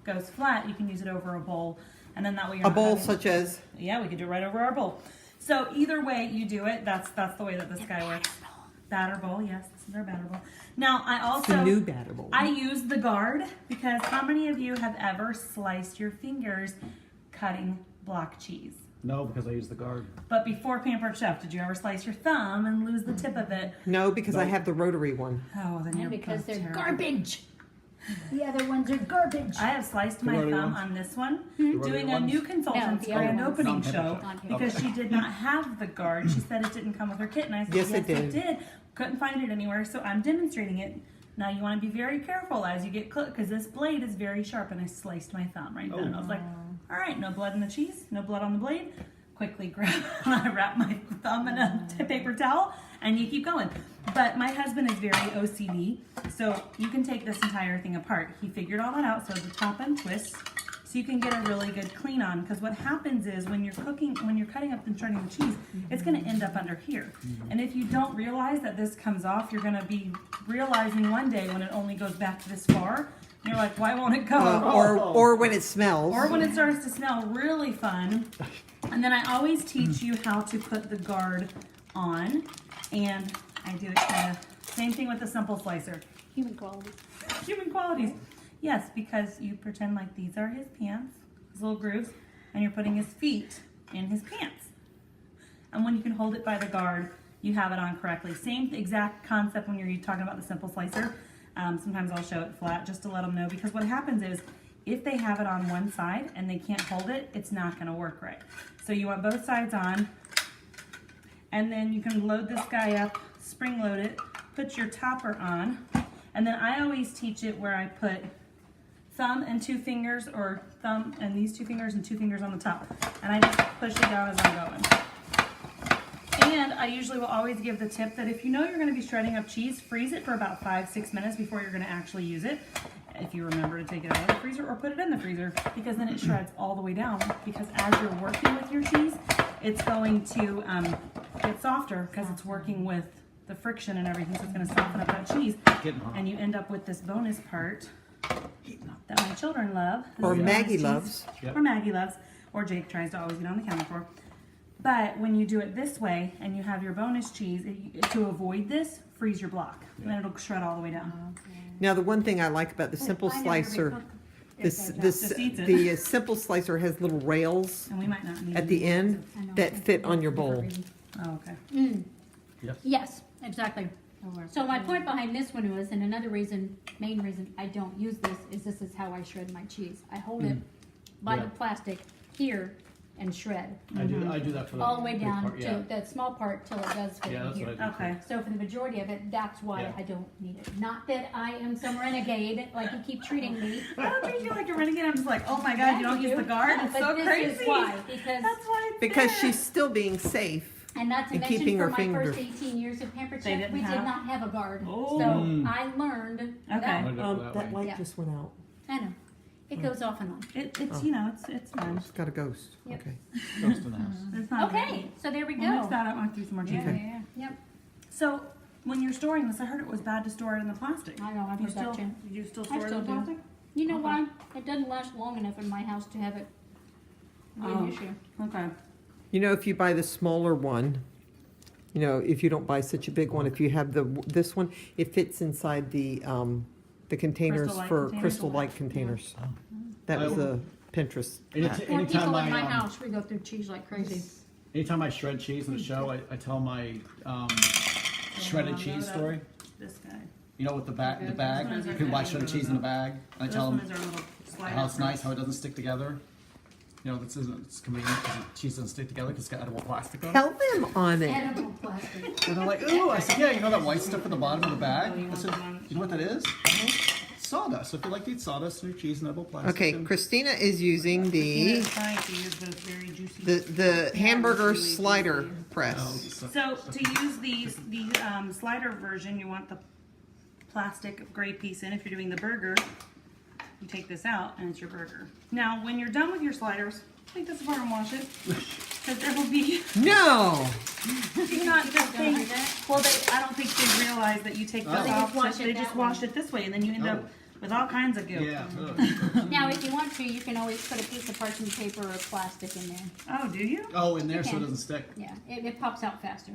Goes flat. You can use it over a bowl. And then that way you're A not bowl having- such as. Yeah, we could do it right over our bowl. So either way you do it, that's the way that this guy works. Batter bowl, yes, this is our batter bowl. Now I also The new batter bowl. I use the guard because how many of you have ever sliced your fingers cutting block cheese. No, because I use the guard. But before Pampered Chef, did you ever slice your thumb and lose the tip of it? No, because I No. have the rotary one. Oh, then you're And because both they're terrible. garbage. The other ones are garbage. I have sliced my rotary thumb ones? on this one, rotary doing a ones? new consultant's No, the other grand ones. opening Non-Pampered show Chef. Non-Pampered. because she did not have the guard. She said it didn't come with her kit, and I said, Yes, yes, it did. it did. Couldn't find it anywhere, so I'm demonstrating it. Now you want to be very careful as you get cooked because this blade is very sharp, and I sliced my thumb right then. I was like, all right, no blood in the cheese, no blood on the blade. Quickly grab, I wrap my thumb in a paper towel, and you keep going. But my husband is very OCD, so you can take this entire thing apart. He figured all that out, so the top end twists, so you can get a really good clean on. Because what happens is when you're cooking, when you're cutting up and shredding the cheese, it's going to end up under here. And if you don't realize that this comes off, you're going to be realizing one day when it only goes back to this far, and you're like, why won't it go? Or when it smells. Or when it starts to smell really fun. And then I always teach you how to put the guard on. And I do it kind of, same thing with the simple slicer. Human quality. Human qualities. Yes, because you pretend like these are his pants, his little grooves, and you're putting his feet in his pants. And when you can hold it by the guard, you have it on correctly. Same exact concept when you're talking about the simple slicer. Sometimes I'll show it flat just to let them know, because what happens is if they have it on one side and they can't hold it, it's not going to work right. So you want both sides on, and then you can load this guy up, spring load it, put your topper on, and then I always teach it where I put thumb and 2 fingers, or thumb and these 2 fingers and 2 fingers on the top, and I just push it down as I'm going. And I usually will always give the tip that if you know you're going to be shredding up cheese, freeze it for about 5-6 minutes before you're going to actually use it. If you remember to take it out of the freezer or put it in the freezer, because then it shreds all the way down. Because as you're working with your cheese, it's going to get softer because it's working with the friction and everything, so it's going to soften up that cheese. Getting hot. And you end up with this bonus part that my children love. Or This is Maggie bonus cheese. loves. Yep. Or Maggie loves. Or Jake tries to always get on the counter for. But when you do it this way and you have your bonus cheese, to avoid this, freeze your block. And then it'll shred all the way down. Now the one thing I like about the simple I never slicer, recook this it. this Just eats it. the simple slicer has little rails And we might not need at the end I know. that fit on your bowl. Oh, okay. Yes. Yes, exactly. So my point behind this one was, and another reason, main reason I don't use this is how I shred my cheese. I hold it by Yeah. the plastic here and shred I do that for the all the way big down part, yeah. to that small part till it does fit Yeah, in that's here. what I do. Okay. So for the majority of it, that's why Yeah. I don't need it. Not that I am some renegade like you keep treating me. I don't treat you like a renegade. I'm just like, oh my god, you don't use the guard? It's But so this crazy. is why, because That's why it's Because there. she's still being safe. and not to and mention keeping for her my finger- first 18 years of Pampered They Chef, didn't we have- did not have a guard. Oh. So I learned Okay. that. Learned it that way. That light Yeah. just went out. I know. It goes off and on. It's you know, it's fun. It's got a ghost. Yep. Okay. Ghost in the house. It's not Okay, so there we We'll mix go. that up. I'll do some more cheese. Okay. Yep. So when you're storing this, I heard it was bad to store it in the plastic. I know, I've You heard still, that too. you still I store it still in do. plastic? You know Okay. why? It doesn't last long enough in my house to have it be Oh. an issue. Okay. You know, if you buy the smaller one, you know, if you don't buy such a big one, if you have this one, it fits inside the containers Crystal light for containers? crystal light containers. That was a Pinterest. hack. Four people Anytime in my I house, we go through cheese like crazy. anytime I shred cheese in the show, I tell my shredded cheese story. This guy. You know, with the bag, This one you is our can buy bag. shredded cheese in a bag. And I This tell one them is our little slider. how it's nice, how it doesn't stick together. You know, it's convenient because the cheese doesn't stick together because it's got edible plastic on it. Tell them on it. Edible plastic. And they're like, ooh, I said, yeah, you know that white stuff at the bottom of the bag? I said, you know what that is? Sawdust. So if you like to eat sawdust in your cheese and edible plastic. Okay, then- Christina is using We're the trying to use those very juicy. the hamburger slider Oh, press. So to use the slider version, you want the plastic gray piece in. If you're doing the burger, you take this out and it's your burger. Now, when you're done with your sliders, take this apart and wash it, because there will be. No. Do not just Don't do think. that. Well, I don't think they realize that you take this Oh. They off. just wash They it just that wash way. it this way, and then you end up with all kinds of goo. Yeah. Now, if you want to, you can always put a piece of parchment paper or plastic in there. Oh, do you? Oh, in there so Okay. it doesn't stick. Yeah, it pops out faster.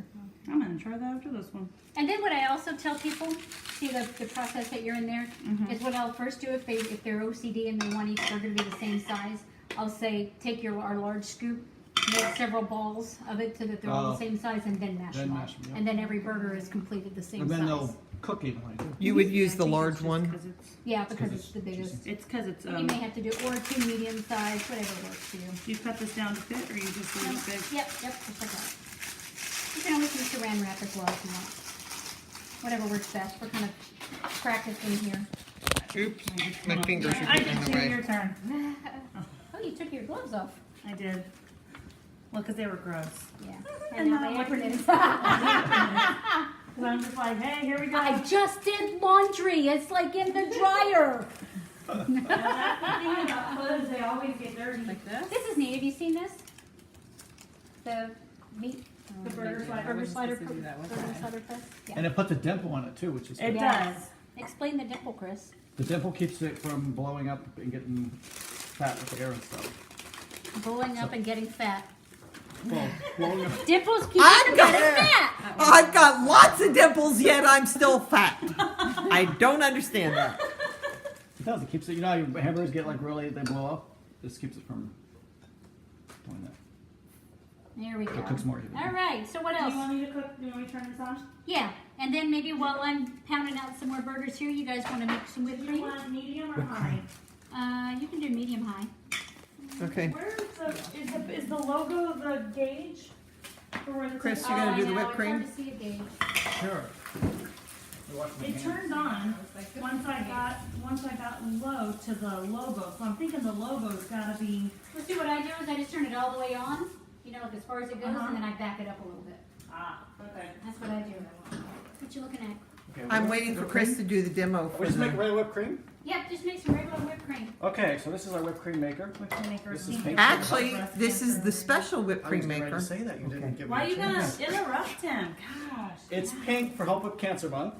I'm gonna try that after this one. And then what I also tell people, see the process that you're in there, is what I'll first do if they're OCD and they want each burger to be the same size. I'll say take our large scoop, make several balls of it so that they're all the same size, and then mash Then them all. mash 'em, yep. And then every burger is completed the same And then size. they'll cook evenly. You would use the large one? Yeah, because it's the biggest. It's because it's, You may have to do or 2 medium size, whatever works for you. you cut this down to fit, or you just leave it big? Yep, just like that. You can always use saran wrap as well if you want. Whatever works best. We're kind of practicing here. Oops, my fingers are I getting did in the too, way. your turn. Oh, you took your gloves off. I did. Well, because they were gross. Yeah. And And now now my I'm apron is. Because I'm just like, hey, here we go. I just did laundry. It's like in the dryer. The thing about clothes, they always get dirty. Like this? This is neat. Have you seen this? The meat. The burger slider. Burger slider. supposed to do that, was Burger I? slider press. Yeah. And it puts a dimple on it too, which is It good. does. Explain the dimple, Chris. The dimple keeps it from blowing up and getting fat with the air and stuff. Blowing up and getting fat. Well, blowing up. Dimples keep I've you from got- getting fat. I've got lots of dimples, yet I'm still fat. I don't understand that. It does. It keeps it. You know how your hamburgers get like really they blow up. This keeps it from doing that. There we go. It cooks more even. All right. So what Do else? you want me to cook? Do you want me to turn this on? Yeah. And then maybe while I'm pounding out some more burgers here, you guys want to make some whipped Do you cream? want medium or high? You can do medium high. Okay. Where's is the logo the gauge? For where the Chris, thing- you're gonna I do the know, whipped it's cream? hard to see a gauge. Sure. It turned on once I got low to the logo. So I'm thinking the logo's gotta be. Let's see what I do is I just turn it all the way on, you know, like as far as it goes, Uh-huh. and then I back it up a little bit. Okay. That's what I do. What you looking at? Okay, I'm waiting for Chris to do the demo for We just make the... regular whipped cream. Yep, just make some regular whipped cream. Okay, so this is our whipped cream maker. This is pink. Actually, this is the special whipped I was cream getting ready maker. to say that you didn't give me Why a you gonna chance. interrupt him? Gosh. It's pink for Help with Cancer Month.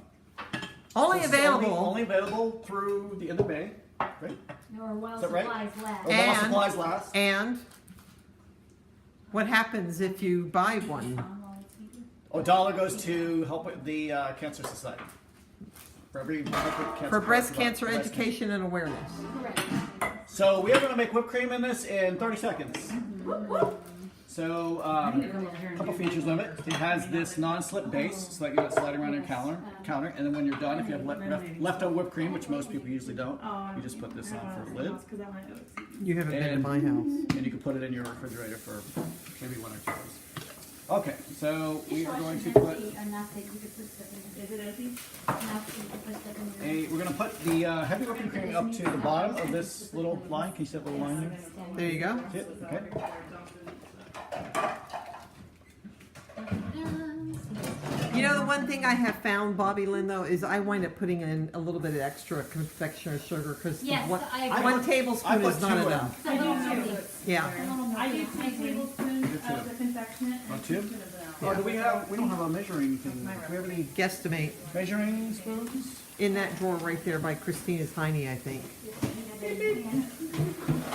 Only This is available. Only available through the end of May. Right? Or while Is that right? supplies last. Or while And- supplies last. And what happens if you buy one? $1 goes to help with the Cancer Society. For every For breast cancer education and awareness. Correct. So we are going to make whipped cream in this in 30 seconds. So a couple features of it. It has this non-slip base, so that you don't slide around your counter. And then when you're done, if you have leftover whipped cream, which most people usually don't, you just put this on for a lid. You haven't been to And- my house. And you can put it in your refrigerator for maybe 1 or 2 hours. Okay, so we are going to put Enough that you could put stuff in Is it empty? Enough that you could put stuff in we're going to put the heavy whipping cream up to the bottom of this little line. Can you see that little line there? There you go. See it? Okay. You know, the one thing I have found, Bobby Lynn, though, is I wind up putting in a little bit of extra confectioner's sugar because Yes, I agree. one I tablespoon put is not 2 in. enough. It's a little milky. Yeah. A little milky. I do 2 I agree. tablespoons of the confectionate Want and 2? 2 of the Oh, do we don't have a measuring thing. Do we have any Guesstimate. measuring spoons? In that drawer right there by Christina's Heine, I think.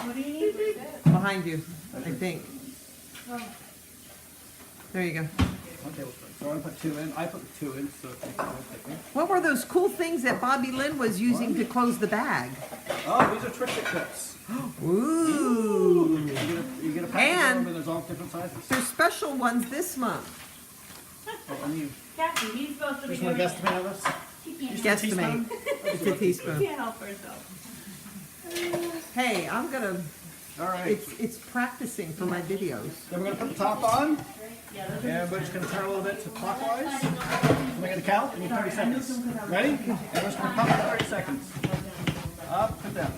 What do you need? Behind you, I think. There you go. 1 tablespoon. So I'm going to put 2 in. I put 2 in, so it's like What were those cool things that Bobby Lynn was using to close the bag? Oh, these are Triscuit clips. Ooh. You get a package of them and there's all different sizes. There's special ones this month. Oh, and you Kathy, he's supposed to be just want doing to it. guesstimate on this? She can't Guesstimate. It's a teaspoon. Can't help herself. Hey, I'm gonna, All right. it's practicing for my videos. Then we're going to put the top on. And we're just going to turn a little bit to clockwise. I'm going to count in 30 seconds. Ready? And we're just going to pump for 30 seconds. Up and down.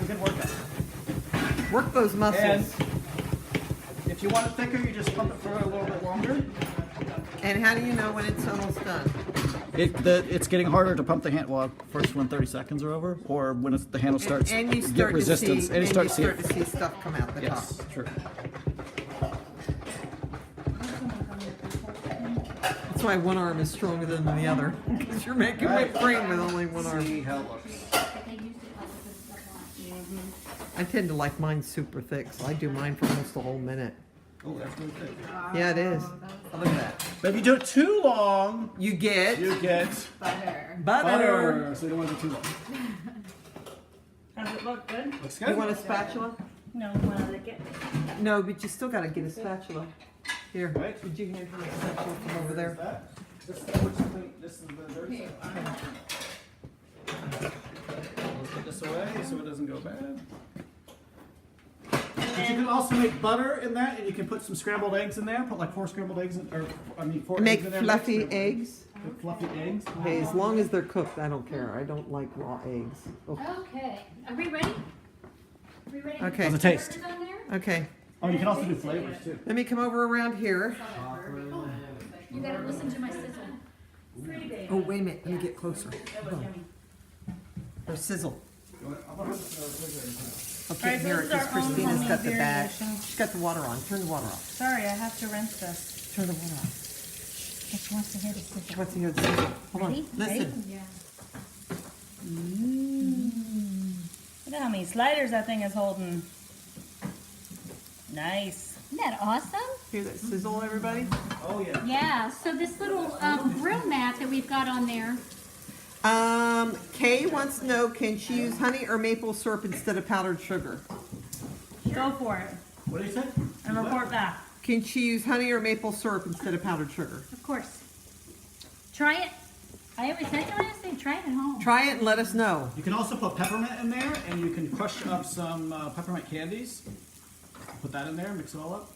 We can work that. Work those And muscles. if you want it thicker, you just pump it for a little bit longer. And how do you know when it's almost done? It's getting harder to pump the hand. Well, first when 30 seconds are over, or when the handle starts And you get start to resistance, see, and you start to see start it. to see stuff come out the Yes, top. true. That's why one arm is stronger than the other. Because you're making whipped cream with only one arm. See how it looks. They used to put this stuff on. I tend to like mine super thick, so I do mine for almost a whole minute. Oh, that's really thick. Yeah, it is. Oh, look at that. But if you do it too long, You get you get Butter. butter. butter. So you don't want it too long. Does it look good? Looks You good. want a spatula? No, one of the get. No, but you still gotta get a spatula. Here, Right. would you hand me a spatula from over there? This is the dirty side. Let's put this away so it doesn't go bad. But you can also make butter in that, and you can put some scrambled eggs in there. Put like 4 scrambled eggs in, or I mean 4 Make eggs in there. fluffy Scrambled eggs. Put fluffy eggs. Okay, as long as they're cooked, I don't care. I don't like raw eggs. Oh, Okay, are we ready? Are we ready? to Okay. put How's it the taste? burgers on there? okay, Oh, you can also do flavors too. let me come over around here. You gotta listen to my sizzle. Pretty big. Oh, wait a minute, let me get closer. That was yummy. Or sizzle. I'm gonna put this in the refrigerator now. Okay, Alright, so here, this is because our own Christina's got the homemade bag. variation. She's got the water on. Turn the water off. Sorry, I have to rinse this. Turn the water off. Just wants to hear the sizzle. She wants to hear the sizzle. Hold on, Ready? listen. Yeah. Look at how many sliders that thing is holding. Nice. Isn't that awesome? Hear that sizzle, everybody? Oh yeah. Yeah, so this little grill mat that we've got on there, Kay wants to know, can she use honey or maple syrup instead of powdered sugar? Go for it What do you say? and report back. Can she use honey or maple syrup instead of powdered sugar? of course. Try it. I always say try it at home. Try it and let us know. You can also put peppermint in there, and you can crush up some peppermint candies. Put that in there, mix it all up.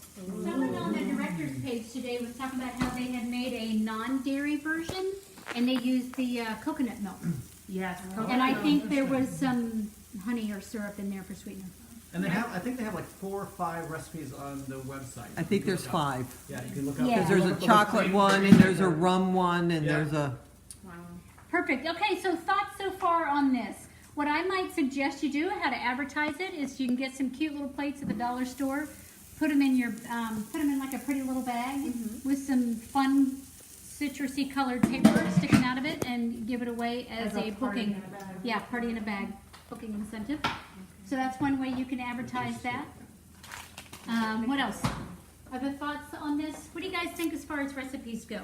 Someone on the director's page today was talking about how they had made a non-dairy version, and they used the coconut milk. Yes. And I think there was some honey or syrup in there for sweetener. And they have, I think they have like 4 or 5 recipes on the website. I think there's You can look up. 5. Yeah, you can look up. Yeah. Because there's look a up the chocolate whipped one, cream. and there's a rum one, and Yeah. there's a... Perfect. Okay, so thoughts so far on this. What I might suggest you do, how to advertise it, is you can get some cute little plates at the dollar store, put them in your, put them in like a pretty little bag with some fun citrusy colored paper sticking out of it, and give it away as, a booking. Yeah, party in a bag, booking incentive. So that's one way you can advertise that. What else? Other thoughts on this? What do you guys think as far as recipes go?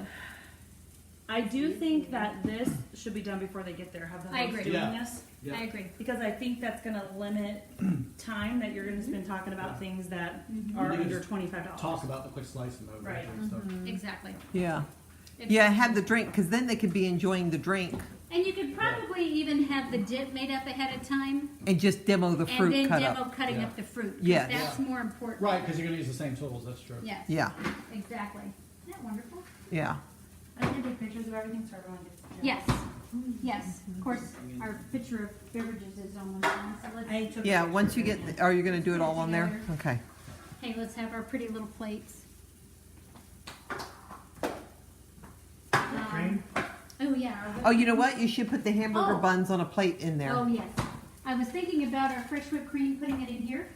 I do think that this should be done before they get there. Have the I host agree. doing Yeah. this. Yeah. I agree. Because I think that's going to limit time that you're going to spend talking about things that are You can under just $25. Talk about the quick slice and the Right. and stuff. Exactly. Yeah. Yeah, have the drink, because then they could be enjoying the drink And you could probably even have the dip made up ahead of time, and just demo the and fruit then cut demo up. cutting Yeah. up the fruit. 'cause Yes. That's more important. Right, because you're gonna use the same tools. That's true. Yes. Yeah, Exactly. Isn't that wonderful? yeah. I'm going to take pictures of everything so everyone gets to judge. Yes. Yes. Of course, our picture of beverages is almost done. So let's. I took Yeah, pictures. once you get, are you gonna do it all on there? Okay. Hey, let's have our pretty little plates. Cream. Oh yeah. our Oh, you know what? You should put the hamburger Oh. buns on a plate in there. Oh yes. I was thinking about our fresh whipped cream, putting it in here.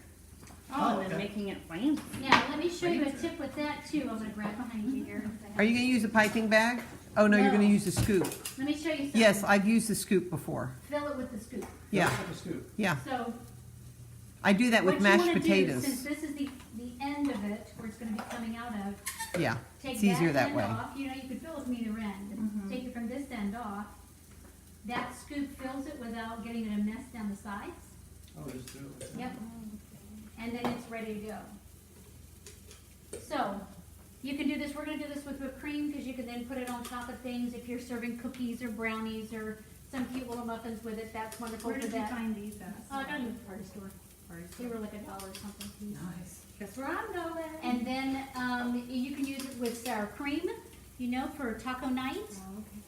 Oh, and then okay. making it fancy. Now let me show you a tip with that too. I'm gonna grab behind you here. Are you gonna use a piping bag? Oh, no, you're gonna use a scoop. Let me show you something. Yes, I've used the scoop before. Fill it with the scoop. Yeah, Take a scoop. yeah. So I do that with what mashed you wanna do, potatoes. since this is the end of it, where it's gonna be coming out of, Yeah, take it's easier that end way. off. You know, you could fill it from either end. Take it from this end off. That scoop fills it without getting it a mess down the sides. Oh, just do it. Yep. And then it's ready to go. So, you can do this, we're gonna do this with whipped cream, because you can then put it on top of things if you're serving cookies or brownies or some cute little muffins with it, that's wonderful Where for did you that. find these at? Oh, I got them at the party store. They were like $1 or something a piece. Nice. Guess where I'm going? And then, you can use it with sour cream, you know, for taco night.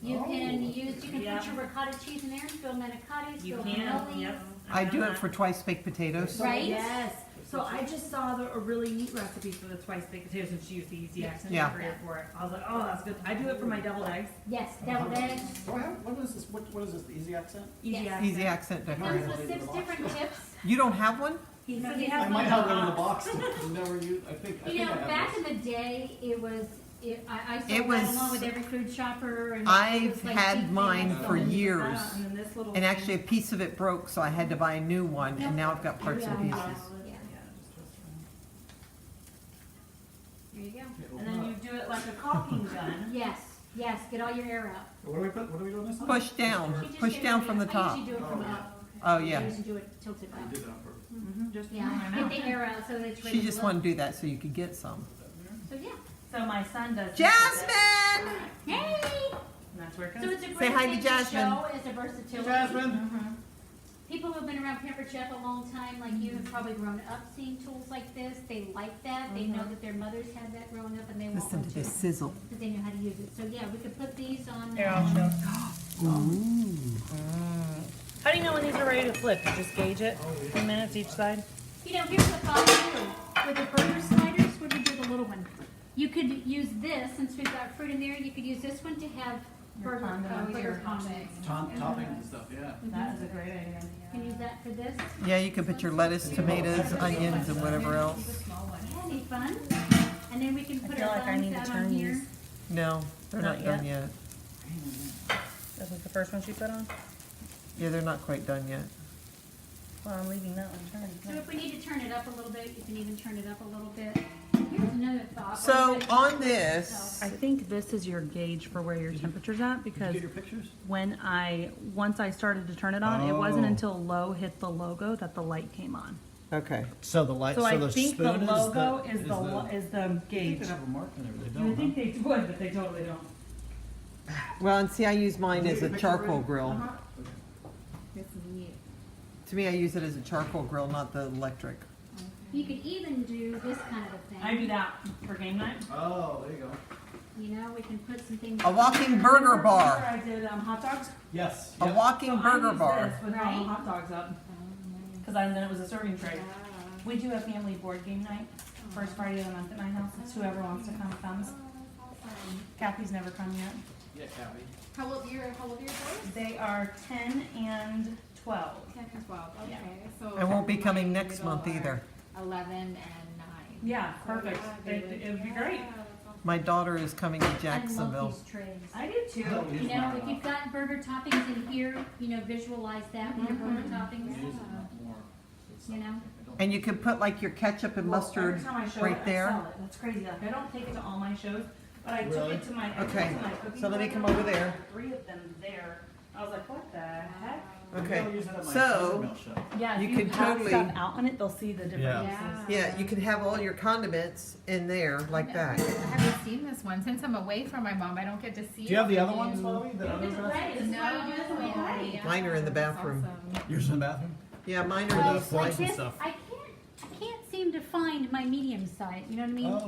You can use, you can Yeah. put your ricotta cheese in there, and fill manicotti, You fill can, cannoli. yep. I do it for twice baked potatoes. Right? Yes. So I just saw a really neat recipe for the twice baked potatoes, and she used the easy accent Yeah. ingredient for it. I was like, oh, that's good. I do it for my deviled eggs. Yes, deviled eggs. Do I have, what is this? What is this? The easy accent? Easy Yes. accent. Easy accent Comes decorator. with 6 different tips. You don't have one? He said he he has has I might one have one in the box. box. Never used. I think You know, I have back this. in the day, it was, I It sold was- that along with every food shopper and. it I've was like had cheap mine things. for So- years. And then this little And actually a piece of it broke, so I had to buy a new one, and now I've got parts and Yeah. pieces. Yeah, there you go. And then you do it like a caulking gun. Yes, yes, get all your air out. What do we put? What do we do on this? one? Push down, You just push get down it- from the I top. usually do it from up. Oh, I yeah. usually do it tilted I up. did that on purpose. Just Yeah, I get know. the air out so that it's ready She to just look. wanted to do that so you could get some. So yeah. So my son does. Jasmine! Hey! And that's where it So goes. it's a Say great hi to thing Jasmine. show as a versatility. Jasmine. People who've been around Pampered Chef a long time, like you, have probably grown up seeing tools like this. They like that. They know that their mothers had that growing up, and they want Listen one to too. this sizzle. Because they know how to use it. So yeah, we could put these on. Here, I'll show. How do you know when these are ready to flip? You just gauge it, 10 minutes each side. You know, here's what I'll do. With the burger sliders, what do we do with the little one? You could use this, since we've got fruit in there, you could use this one to have Your burger, condiments. burger condiments. Toppings and stuff, yeah. That is a great idea. Can use that for this. Yeah, you can put your lettuce, tomatoes, onions, and whatever else. Yeah, be fun. And then we can I put feel our like I buns need to out turn on here. these. No, they're not Not done yet. This was the first one she put on? Yeah, they're not quite done yet. Well, I'm leaving that one So turned. if we need to turn it up a little bit, you can even turn it up a little bit. Here's another thought. So on this, I think this is your gauge for where your temperature's at, because Get your pictures? once I started to turn it on, it wasn't Oh. until low hit the logo that the light came on. okay. So the light, So so I the think the spoon logo is is the, the They gauge. could have a mark in there, but they You would don't, think they would, but they totally don't. Well, and see, I use mine as a charcoal grill. Uh-huh. That's neat. To me, I use it as a charcoal grill, not the electric. You could even do this kind of a thing. I do that for game night. Oh, there you go. You know, we can put some things. A walking burger Remember bar. I did hot dogs. Yes. A yep. walking So I burger used bar. this with all Right. the hot dogs up, because then it was a serving tray. We do a family board game night, first Friday of the month at my house. It's whoever wants to come comes. Kathy's never come yet. Yeah, Kathy. How old are your boys? They are 10 and 12. 10 and 12. Okay. Yeah. So And won't be coming next middle month are either. 11 and 9. Yeah, perfect. Yeah, It would be great. My daughter is coming to I love Jacksonville. these trays. I do too. You know, if you've got burger toppings in here, you know, visualize that with your burger toppings, you know. And you can put like your ketchup and Well, mustard every time I show right it, I there. sell it. That's crazy. Like, I don't take it to all my shows, but I took Really? it to my. I took Okay, it to my cooking so let me show. come over there. There were 3 of them there. I was like, what the heck? Okay, We'll use it at my so- milk show. Yeah, if You you can have totally- stuff out on it, they'll see the different Yeah. pieces. Yeah, you can have all your condiments in there like that. I haven't seen this one. Since I'm away from my mom, I don't get to see it. Do you have the other ones, Bobby? The Look other at the ones? plate. This is why we do this when we play. Yeah, Mine are in the that's bathroom. awesome. Yours in the bathroom? Yeah, mine For are the these flights like, and This, stuff. I can't seem to find my medium size, you know what I mean? Oh,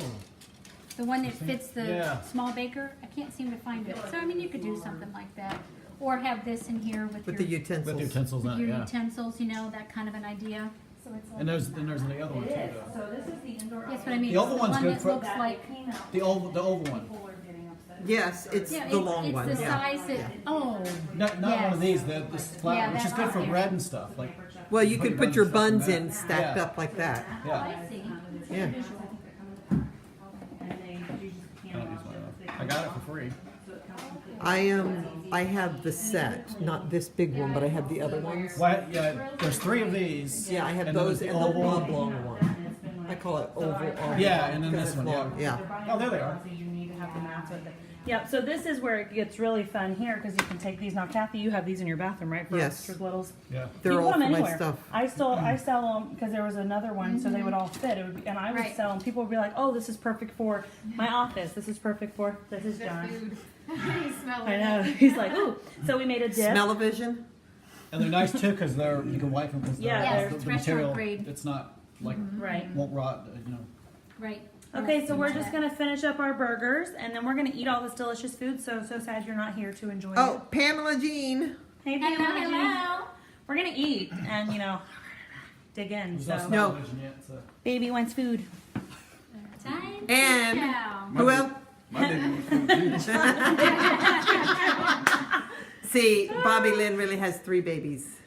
The one that fits the Yeah. small baker, I can't seem to find it. So I mean, you could do something like that. Or have this in here with with the your, with the utensils. utensils with on your it, yeah. utensils, you know, that kind of an idea. So it's like And there's the other one it too, is. though. So this is the indoor. That's what I mean. The It's oval one's one good that for- looks like, The oval one. People are getting upset. Yes, it's yeah, the long it's one, the yeah. size that, oh, Not one Yes. of these, the flat, Yeah, which is that's good for okay. bread and stuff, like, Well, you could put your buns stuff in in that. stacked Yeah. up like that. oh, yeah. I see. Yeah. And they, you just I can't don't use wash it. mine. I got it for free. So it comes completely. I have the set, not this big one, but I have the other ones. Why, yeah, there's 3 of these. Yeah, I have And then those the and the oval. oblong one. I call it oval. Yeah, and then because this it's one, yeah. long, Yeah. Oh, there they are. So you need to have the mats with it. Yeah, so this is where it gets really fun here, because you can take these. Now, Kathy, you have these in your bathroom, right? For Yes. extra littles. Yeah. They're You can all put for them my anywhere. stuff. I sell them because there was another one, so they would all fit. It would be, and I would Right. sell them. People would be like, "Oh, this is perfect for my office. This is perfect for this is The John." food. You smell I it. know. He's like, "Ooh." So we made a dip. Smell-o-vision? And they're nice too, because you can wipe them, because Yeah, Yes, the it's material, restaurant grade. it's not, like, Right. won't rot, you know. Right. Okay, so we're just gonna finish up our burgers, and then we're gonna eat all this delicious food. So sad you're not here to enjoy Oh, it. Pamela Jean. Hey, Hello, Pamela Jean. hello. We're gonna eat and dig in. There's no So No. smell-o-vision yet, so. baby wants food. Time And- to chow. Who else? My baby was food too. See, Bobby Lynn really has 3 babies.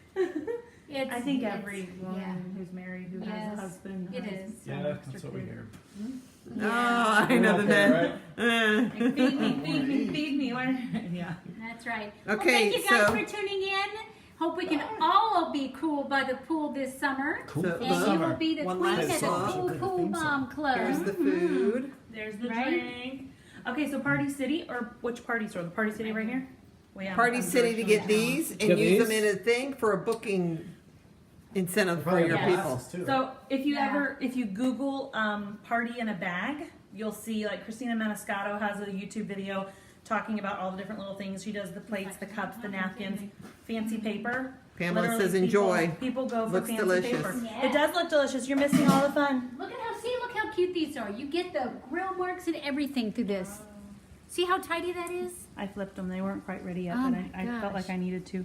It's, I think it's- every woman who's married who has Yes, a husband. it has is. some Yeah, extra that's what we food. hear. Oh, I know the Okay, man. Like, feed me, feed me, feed me. Yeah. That's right. Okay, well, thank you guys so- for tuning in. Hope we can all be cool by the pool this summer. Cool. So- for the And you summer. will be the One queen last at the song. Cool Cool Bomb Club. Here's the food. There's the Right? drink. Okay, so Party City, or which party store? The Party City right here? We have Party a City to get these and Get use them these? in a thing for a booking incentive for Probably your have people. glasses, too. So if you Yeah. if you Google party in a bag, you'll see like Christina Maniscato has a YouTube video talking about all the different little things. She does the plates, the cups, the napkins, fancy paper. Pamela Literally, says people- enjoy. People go for Looks fancy delicious. paper. Yeah. It does look delicious. You're missing all the fun. Look how cute these are. You get the grill marks and everything through this. See how tidy that is? I flipped them. They weren't quite ready yet, Oh but my I felt gosh. like I needed to.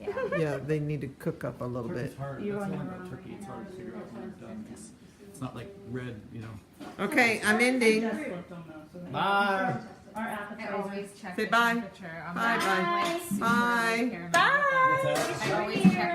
Yeah. Yeah, they need to cook up a little bit. Turkey's hard. You That's on the your one about own. turkey. It's hard to figure out when you're done. It's not like red, you know. Okay, I'm ending. Just flipped them though, so that- Bye. Our I appetizer. always check Say the bye. temperature on Bye, my bye. plates. Bye. Bye. What's that? I always check